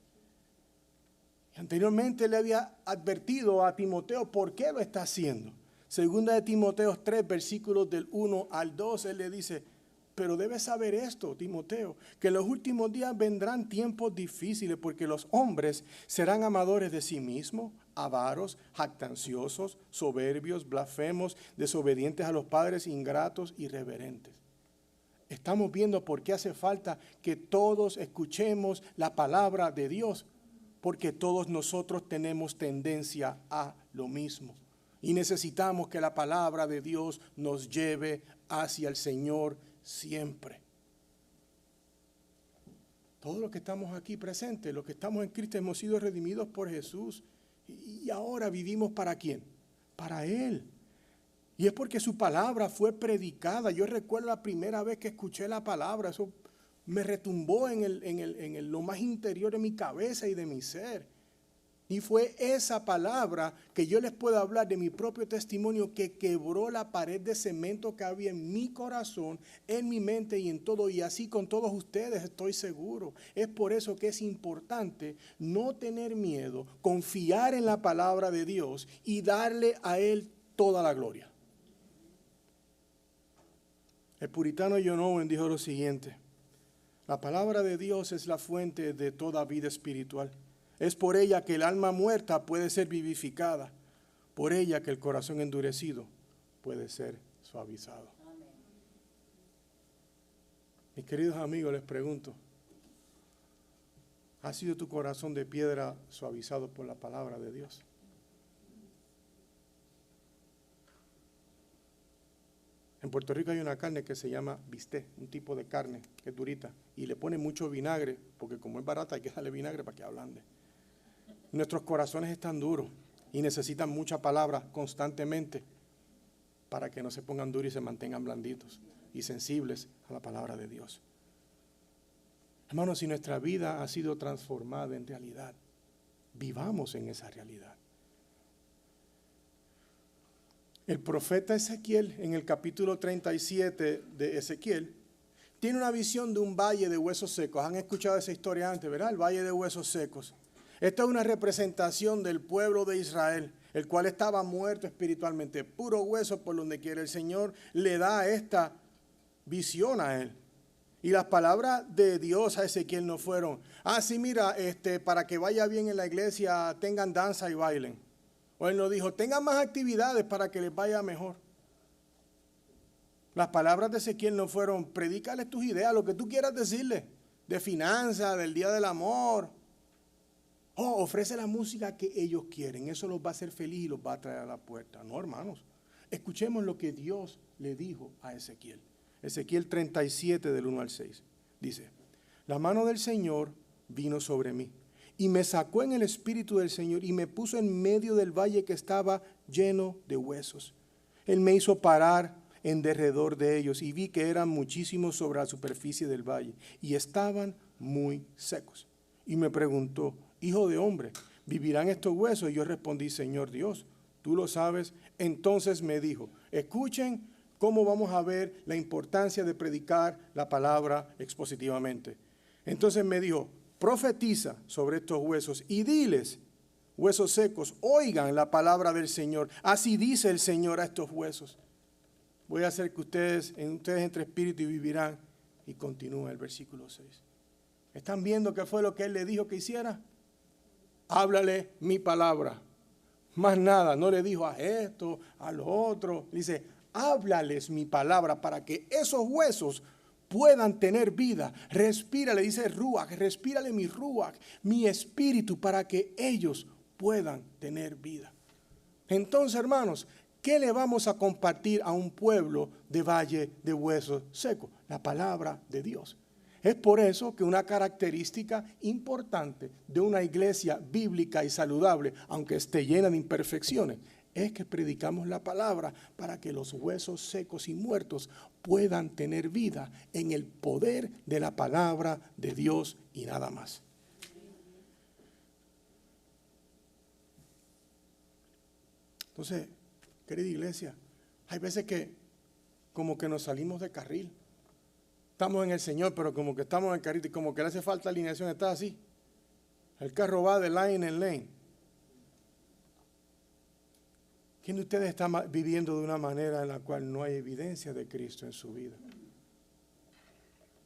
Anteriormente le había advertido a Timoteo por qué lo está haciendo. Segunda de Timoteo 3, versículos del 1 al 2, él le dice, pero debes saber esto, Timoteo, que en los últimos días vendrán tiempos difíciles porque los hombres serán amadores de sí mismos, avaros, jactanciosos, soberbios, blasfemos, desobedientes a los padres, ingratos, irreverentes. Estamos viendo por qué hace falta que todos escuchemos la palabra de Dios, porque todos nosotros tenemos tendencia a lo mismo. Y necesitamos que la palabra de Dios nos lleve hacia el Señor siempre. Todos los que estamos aquí presentes, los que estamos en Cristo, hemos sido redimidos por Jesús. Y ahora vivimos ¿para quién? Para Él. Y es porque su palabra fue predicada. Yo recuerdo la primera vez que escuché la palabra, eso me retumbó en lo más interior de mi cabeza y de mi ser. Y fue esa palabra que yo les puedo hablar de mi propio testimonio que quebró la pared de cemento que había en mi corazón, en mi mente y en todo. Y así con todos ustedes estoy seguro. Es por eso que es importante no tener miedo, confiar en la palabra de Dios y darle a Él toda la gloria. El puritano John Owen dijo lo siguiente: la palabra de Dios es la fuente de toda vida espiritual. Es por ella que el alma muerta puede ser vivificada, por ella que el corazón endurecido puede ser suavizado. Amén. Mis queridos amigos, les pregunto, ¿ha sido tu corazón de piedra suavizado por la palabra de Dios? En Puerto Rico hay una carne que se llama bistec, un tipo de carne que es durita, y le ponen mucho vinagre, porque como es barata hay que darle vinagre para que ablande. Nuestros corazones están duros y necesitan mucha palabra constantemente para que no se pongan duros y se mantengan blanditos y sensibles a la palabra de Dios. Hermanos, si nuestra vida ha sido transformada en realidad, vivamos en esa realidad. El profeta Ezequiel, en el capítulo 37 de Ezequiel, tiene una visión de un valle de huesos secos. Han escuchado esa historia antes, ¿verdad? El valle de huesos secos. Esta es una representación del pueblo de Israel, el cual estaba muerto espiritualmente, puro hueso por donde quiera. El Señor le da esta visión a él. Y las palabras de Dios a Ezequiel no fueron, sí, mira, para que vaya bien en la iglesia tengan danza y bailen. O él no dijo, tengan más actividades para que les vaya mejor. Las palabras de Ezequiel no fueron, predícales tus ideas, lo que tú quieras decirle, de finanzas, del día del amor. Ofrece la música que ellos quieren, eso los va a hacer feliz y los va a traer a la puerta. No, hermanos, escuchemos lo que Dios le dijo a Ezequiel. Ezequiel 37 del 1 al 6. Dice, la mano del Señor vino sobre mí y me sacó en el espíritu del Señor y me puso en medio del valle que estaba lleno de huesos. Él me hizo parar en derredor de ellos y vi que eran muchísimos sobre la superficie del valle y estaban muy secos. Y me preguntó, hijo de hombre, ¿vivirán estos huesos? Y yo respondí, Señor Dios, tú lo sabes. Entonces me dijo, escuchen cómo vamos a ver la importancia de predicar la palabra expositivamente. Entonces me dijo, profetiza sobre estos huesos y diles, huesos secos, oigan la palabra del Señor. Así dice el Señor a estos huesos. Voy a hacer que ustedes entre espíritu y vivirán. Y continúa el versículo 6. ¿Están viendo qué fue lo que Él le dijo que hiciera? Háblale mi palabra. Más nada, no le dijo a esto, a lo otro. Dice, háblales mi palabra para que esos huesos puedan tener vida. Respírale, dice Ruach, respírale mi Ruach, mi espíritu, para que ellos puedan tener vida. Entonces, hermanos, ¿qué le vamos a compartir a un pueblo de valle de huesos secos? La palabra de Dios. Es por eso que una característica importante de una iglesia bíblica y saludable, aunque esté llena de imperfecciones, es que predicamos la palabra para que los huesos secos y muertos puedan tener vida en el poder de la palabra de Dios y nada más. Entonces, querida iglesia, hay veces que como que nos salimos de carril. Estamos en el Señor, pero como que estamos en el carril y como que le hace falta alineación, está así. El carro va de lane en lane. ¿Quién de ustedes está viviendo de una manera en la cual no hay evidencia de Cristo en su vida?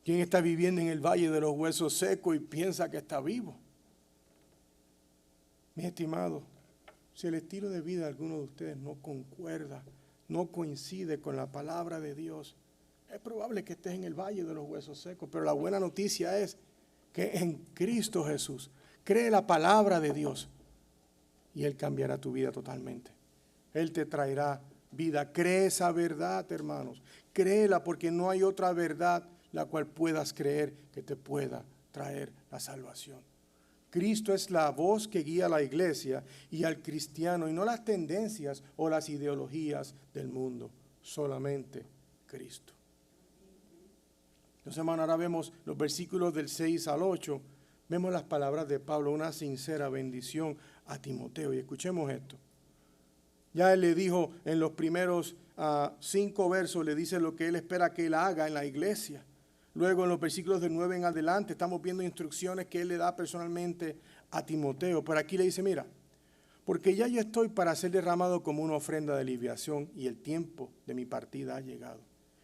¿Quién está viviendo en el valle de los huesos secos y piensa que está vivo? Mis estimados, si el estilo de vida de alguno de ustedes no concuerda, no coincide con la palabra de Dios, es probable que estés en el valle de los huesos secos. Pero la buena noticia es que en Cristo Jesús, cree la palabra de Dios y Él cambiará tu vida totalmente. Él te traerá vida. Cree esa verdad, hermanos. Créela, porque no hay otra verdad la cual puedas creer que te pueda traer la salvación. Cristo es la voz que guía a la iglesia y al cristiano, y no las tendencias o las ideologías del mundo, solamente Cristo. Entonces, hermano, ahora vemos los versículos del 6 al 8, vemos las palabras de Pablo, una sincera bendición a Timoteo, y escuchemos esto. Ya él le dijo en los primeros 5 versos, le dice lo que él espera que él haga en la iglesia. Luego en los versículos del 9 en adelante estamos viendo instrucciones que él le da personalmente a Timoteo. Pero aquí le dice, mira, porque ya yo estoy para ser derramado como una ofrenda de libación y el tiempo de mi partida ha llegado.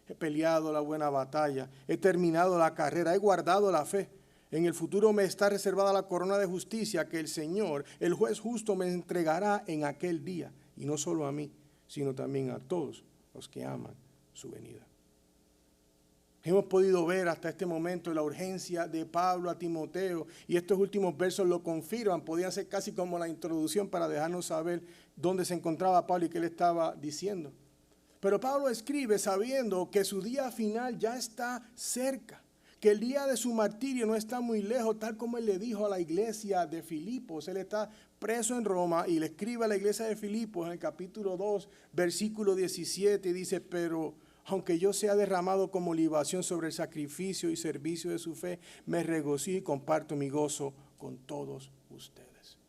He peleado la buena batalla, he terminado la carrera, he guardado la fe. En el futuro me está reservada la corona de justicia que el Señor, el juez justo, me entregará en aquel día. Y no solo a mí, sino también a todos los que aman su venida. Hemos podido ver hasta este momento la urgencia de Pablo a Timoteo, y estos últimos versos lo confirman. Podían ser casi como la introducción para dejarnos saber dónde se encontraba Pablo y qué le estaba diciendo. Pero Pablo escribe sabiendo que su día final ya está cerca, que el día de su martirio no está muy lejos, tal como él le dijo a la iglesia de Filipos. Él está preso en Roma y le escribe a la iglesia de Filipos en el capítulo 2, versículo 17, y dice, pero aunque yo sea derramado como libación sobre el sacrificio y servicio de su fe, me regocijo y comparto mi gozo con todos ustedes.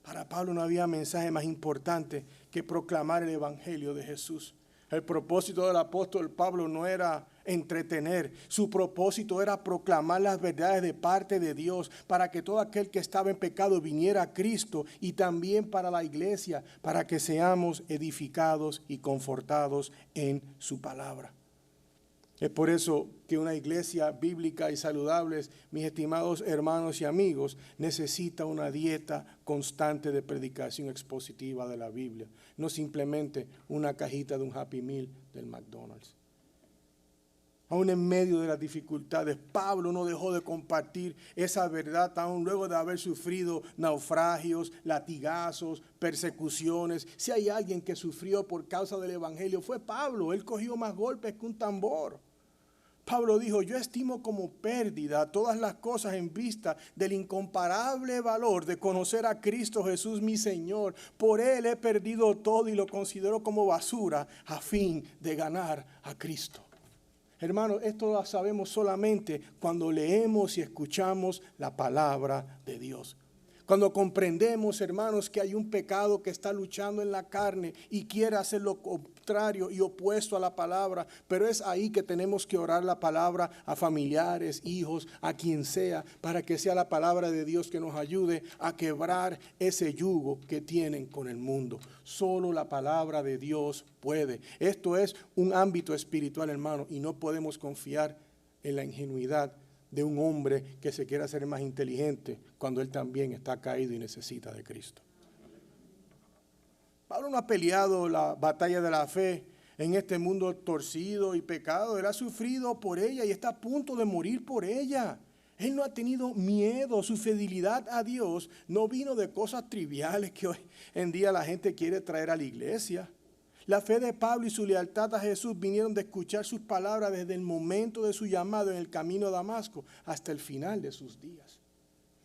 Para Pablo no había mensaje más importante que proclamar el evangelio de Jesús. El propósito del apóstol Pablo no era entretener, su propósito era proclamar las verdades de parte de Dios para que todo aquel que estaba en pecado viniera a Cristo, y también para la iglesia, para que seamos edificados y confortados en su palabra. Es por eso que una iglesia bíblica y saludable, mis estimados hermanos y amigos, necesita una dieta constante de predicación expositiva de la Biblia, no simplemente una cajita de un Happy Meal del McDonald's. Aún en medio de las dificultades, Pablo no dejó de compartir esa verdad, aún luego de haber sufrido naufragios, latigazos, persecuciones. Si hay alguien que sufrió por causa del evangelio, fue Pablo. Él cogió más golpes que un tambor. Pablo dijo, yo estimo como pérdida todas las cosas en vista del incomparable valor de conocer a Cristo Jesús mi Señor. Por Él he perdido todo y lo considero como basura a fin de ganar a Cristo. Hermanos, esto lo sabemos solamente cuando leemos y escuchamos la palabra de Dios. Cuando comprendemos, hermanos, que hay un pecado que está luchando en la carne y quiere hacer lo contrario y opuesto a la palabra, pero es ahí que tenemos que orar la palabra a familiares, hijos, a quien sea, para que sea la palabra de Dios que nos ayude a quebrar ese yugo que tienen con el mundo. Solo la palabra de Dios puede. Esto es un ámbito espiritual, hermano, y no podemos confiar en la ingenuidad de un hombre que se quiera hacer más inteligente cuando él también está caído y necesita de Cristo. Pablo no ha peleado la batalla de la fe en este mundo torcido y pecado. Él ha sufrido por ella y está a punto de morir por ella. Él no ha tenido miedo. Su fidelidad a Dios no vino de cosas triviales que hoy en día la gente quiere traer a la iglesia. La fe de Pablo y su lealtad a Jesús vinieron de escuchar sus palabras desde el momento de su llamado en el camino a Damasco hasta el final de sus días.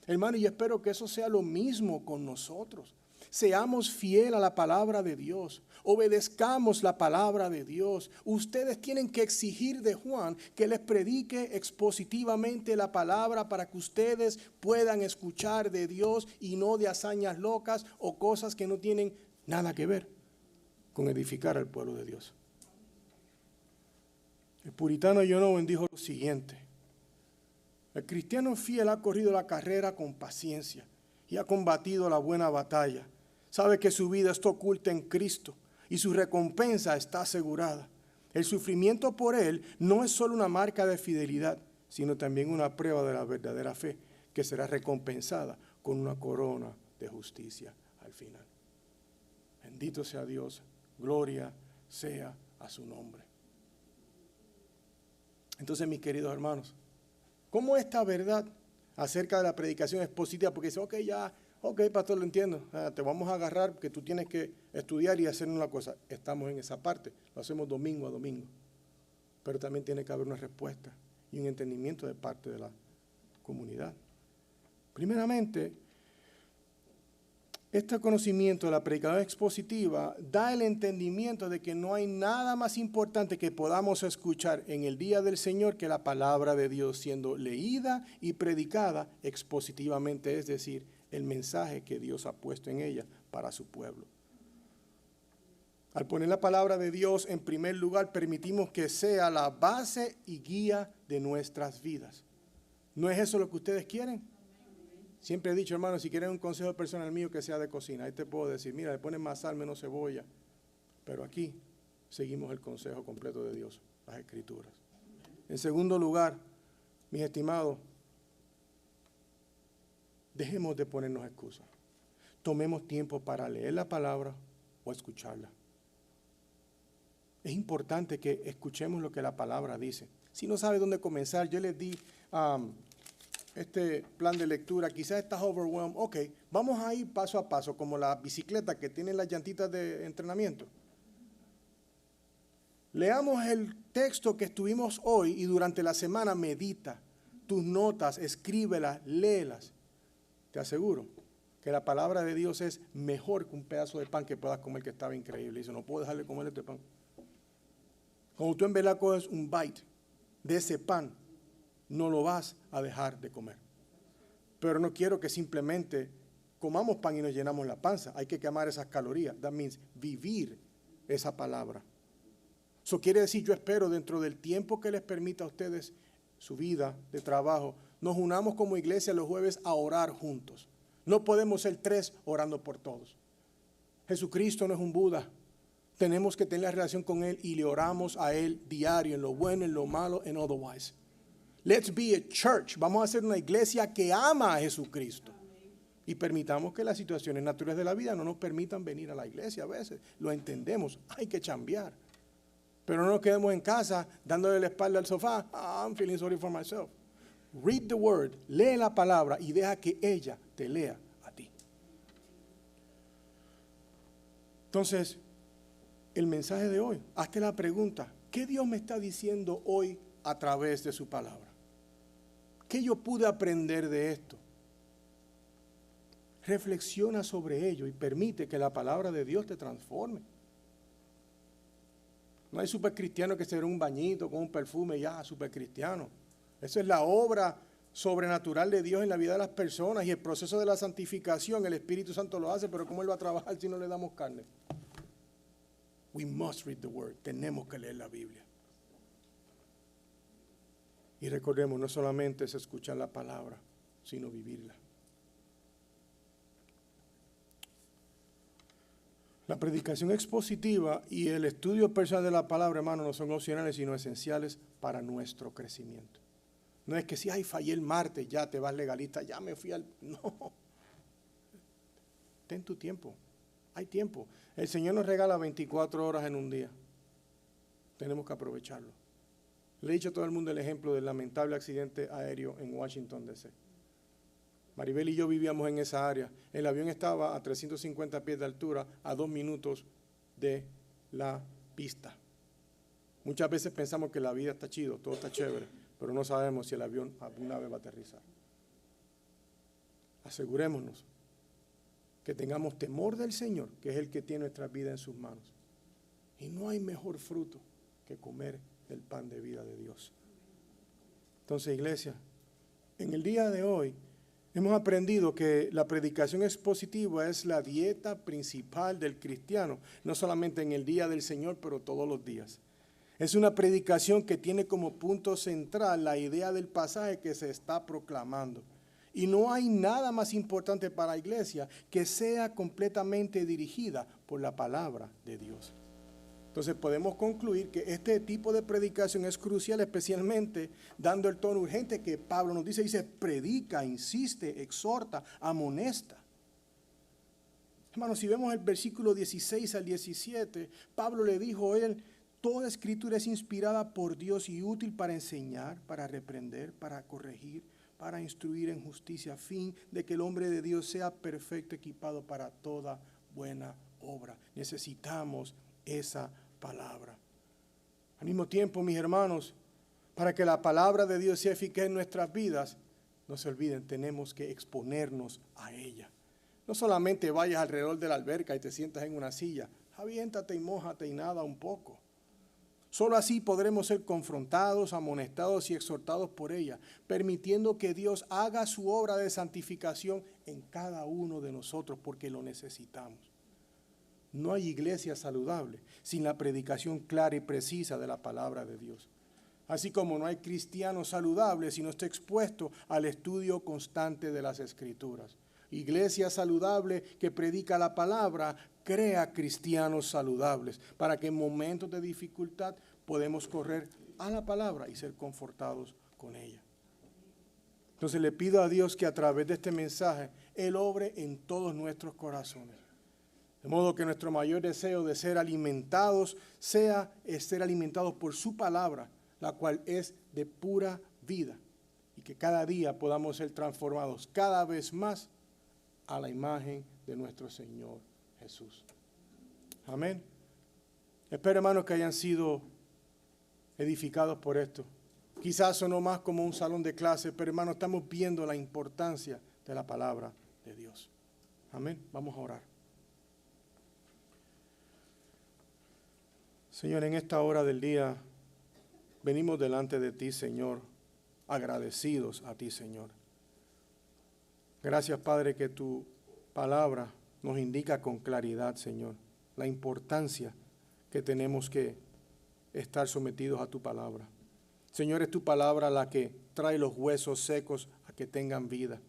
Hermano, y espero que eso sea lo mismo con nosotros. Seamos fieles a la palabra de Dios. Obedezcamos la palabra de Dios. Ustedes tienen que exigir de Juan que les predique expositivamente la palabra para que ustedes puedan escuchar de Dios y no de hazañas locas o cosas que no tienen nada que ver con edificar al pueblo de Dios. El puritano John Owen dijo lo siguiente: el cristiano fiel ha corrido la carrera con paciencia y ha combatido la buena batalla. Sabe que su vida está oculta en Cristo y su recompensa está asegurada. El sufrimiento por Él no es solo una marca de fidelidad, sino también una prueba de la verdadera fe, que será recompensada con una corona de justicia al final. Bendito sea Dios, gloria sea a su nombre. Entonces, mis queridos hermanos, ¿cómo esta verdad acerca de la predicación expositiva? Porque dice, ok, pastor, lo entiendo, te vamos a agarrar porque tú tienes que estudiar y hacer una cosa. Estamos en esa parte, lo hacemos domingo a domingo. Pero también tiene que haber una respuesta y un entendimiento de parte de la comunidad. Primeramente, este conocimiento de la predicación expositiva da el entendimiento de que no hay nada más importante que podamos escuchar en el día del Señor que la palabra de Dios siendo leída y predicada expositivamente, es decir, el mensaje que Dios ha puesto en ella para su pueblo. Al poner la palabra de Dios en primer lugar, permitimos que sea la base y guía de nuestras vidas. ¿No es eso lo que ustedes quieren? Siempre he dicho, hermano, si quieren un consejo personal mío que sea de cocina, ahí te puedo decir, mira, le ponen más sal, menos cebolla. Pero aquí seguimos el consejo completo de Dios, las Escrituras. En segundo lugar, mis estimados, dejemos de ponernos excusas. Tomemos tiempo para leer la palabra o escucharla. Es importante que escuchemos lo que la palabra dice. Si no sabe dónde comenzar, yo les di este plan de lectura, quizás estás overwhelmed, ok, vamos a ir paso a paso, como la bicicleta que tiene las llantitas de entrenamiento. Leamos el texto que estuvimos hoy y durante la semana medita tus notas, escríbelas, léelas. Te aseguro que la palabra de Dios es mejor que un pedazo de pan que puedas comer que estaba increíble. Dice, no puedo dejarle comer este pan. Cuando tú en verdad coges un bite de ese pan, no lo vas a dejar de comer. Pero no quiero que simplemente comamos pan y nos llenamos la panza. Hay que quemar esas calorías. That means vivir esa palabra. Eso quiere decir, yo espero dentro del tiempo que les permita a ustedes su vida de trabajo, nos unamos como iglesia los jueves a orar juntos. No podemos ser 3 orando por todos. Jesucristo no es un Buda. Tenemos que tener la relación con Él y le oramos a Él diario, en lo bueno, en lo malo, en otherwise. Let's be a church. Vamos a ser una iglesia que ama a Jesucristo. Y permitamos que las situaciones naturales de la vida no nos permitan venir a la iglesia a veces. Lo entendemos. Hay que chambear. Pero no nos quedemos en casa dándole la espalda al sofá. I'm feeling sorry for myself. Read the word. Lee la palabra y deja que ella te lea a ti. Entonces, el mensaje de hoy. Hazte la pregunta. ¿Qué Dios me está diciendo hoy a través de su palabra? ¿Qué yo pude aprender de esto? Reflexiona sobre ello y permite que la palabra de Dios te transforme. No hay supercristiano que se dé un bañito con un perfume y ya, supercristiano. Esa es la obra sobrenatural de Dios en la vida de las personas y el proceso de la santificación, el Espíritu Santo lo hace, pero ¿cómo Él va a trabajar si no le damos carne? We must read the word. Tenemos que leer la Biblia. Y recordemos, no solamente es escuchar la palabra, sino vivirla. La predicación expositiva y el estudio personal de la palabra, hermano, no son opcionales, sino esenciales para nuestro crecimiento. No es que si, fallé el martes, ya te vas legalista, ya me fui al... No. Ten tu tiempo. Hay tiempo. El Señor nos regala 24 horas en un día. Tenemos que aprovecharlo. Le he dicho a todo el mundo el ejemplo del lamentable accidente aéreo en Washington, D.C. Maribel y yo vivíamos en esa área. El avión estaba a 350 pies de altura, a 2 minutos de la pista. Muchas veces pensamos que la vida está chido, todo está chévere, pero no sabemos si el avión alguna vez va a aterrizar. Asegurémonos que tengamos temor del Señor, que es el que tiene nuestra vida en sus manos. Y no hay mejor fruto que comer el pan de vida de Dios. Entonces, iglesia, en el día de hoy hemos aprendido que la predicación expositiva es la dieta principal del cristiano, no solamente en el día del Señor, pero todos los días. Es una predicación que tiene como punto central la idea del pasaje que se está proclamando. Y no hay nada más importante para la iglesia que sea completamente dirigida por la palabra de Dios. Entonces podemos concluir que este tipo de predicación es crucial, especialmente dando el tono urgente que Pablo nos dice, predica, insiste, exhorta, amonesta. Hermanos, si vemos el versículo 16 al 17, Pablo le dijo a él, toda escritura es inspirada por Dios y útil para enseñar, para reprender, para corregir, para instruir en justicia, a fin de que el hombre de Dios sea perfecto, equipado para toda buena obra. Necesitamos esa palabra. Al mismo tiempo, mis hermanos, para que la palabra de Dios sea eficaz en nuestras vidas, no se olviden, tenemos que exponernos a ella. No solamente vayas alrededor de la alberca y te sientas en una silla, aviéntate y mójate y nada un poco. Solo así podremos ser confrontados, amonestados y exhortados por ella, permitiendo que Dios haga su obra de santificación en cada uno de nosotros, porque lo necesitamos. No hay iglesia saludable sin la predicación clara y precisa de la palabra de Dios. Así como no hay cristiano saludable si no está expuesto al estudio constante de las Escrituras. Iglesia saludable que predica la palabra crea cristianos saludables para que en momentos de dificultad podemos correr a la palabra y ser confortados con ella. Entonces le pido a Dios que a través de este mensaje Él obre en todos nuestros corazones. De modo que nuestro mayor deseo de ser alimentados sea ser alimentados por su palabra, la cual es de pura vida. Y que cada día podamos ser transformados cada vez más a la imagen de nuestro Señor Jesús. Amén. Espero, hermanos, que hayan sido edificados por esto. Quizás sonó más como un salón de clase, pero hermanos, estamos viendo la importancia de la palabra de Dios. Amén. Vamos a orar. Señor, en esta hora del día venimos delante de ti, Señor, agradecidos a ti, Señor. Gracias, Padre, que tu palabra nos indica con claridad, Señor, la importancia que tenemos que estar sometidos a tu palabra. Señor, es tu palabra la que trae los huesos secos a que tengan vida.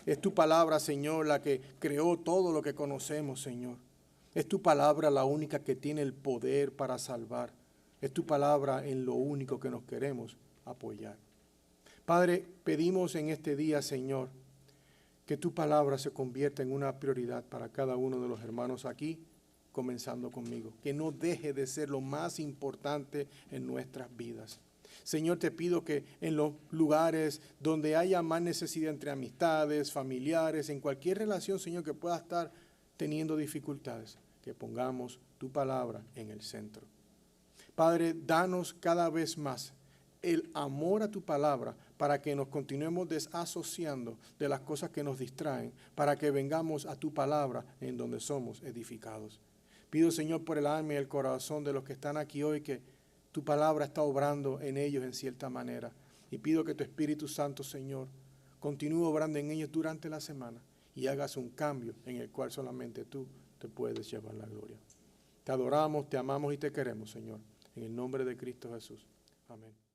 Es tu palabra, Señor, la que creó todo lo que conocemos, Señor. Es tu palabra la única que tiene el poder para salvar. Es tu palabra en lo único que nos queremos apoyar. Padre, pedimos en este día, Señor, que tu palabra se convierta en una prioridad para cada uno de los hermanos aquí, comenzando conmigo. Que no deje de ser lo más importante en nuestras vidas. Señor, te pido que en los lugares donde haya más necesidad entre amistades, familiares, en cualquier relación, Señor, que pueda estar teniendo dificultades, que pongamos tu palabra en el centro. Padre, danos cada vez más el amor a tu palabra para que nos continuemos desasociando de las cosas que nos distraen, para que vengamos a tu palabra en donde somos edificados. Pido, Señor, por el alma y el corazón de los que están aquí hoy, que tu palabra está obrando en ellos en cierta manera. Y pido que tu Espíritu Santo, Señor, continúe obrando en ellos durante la semana y hagas un cambio en el cual solamente tú te puedes llevar la gloria. Te adoramos, te amamos y te queremos, Señor. En el nombre de Cristo Jesús. Amén.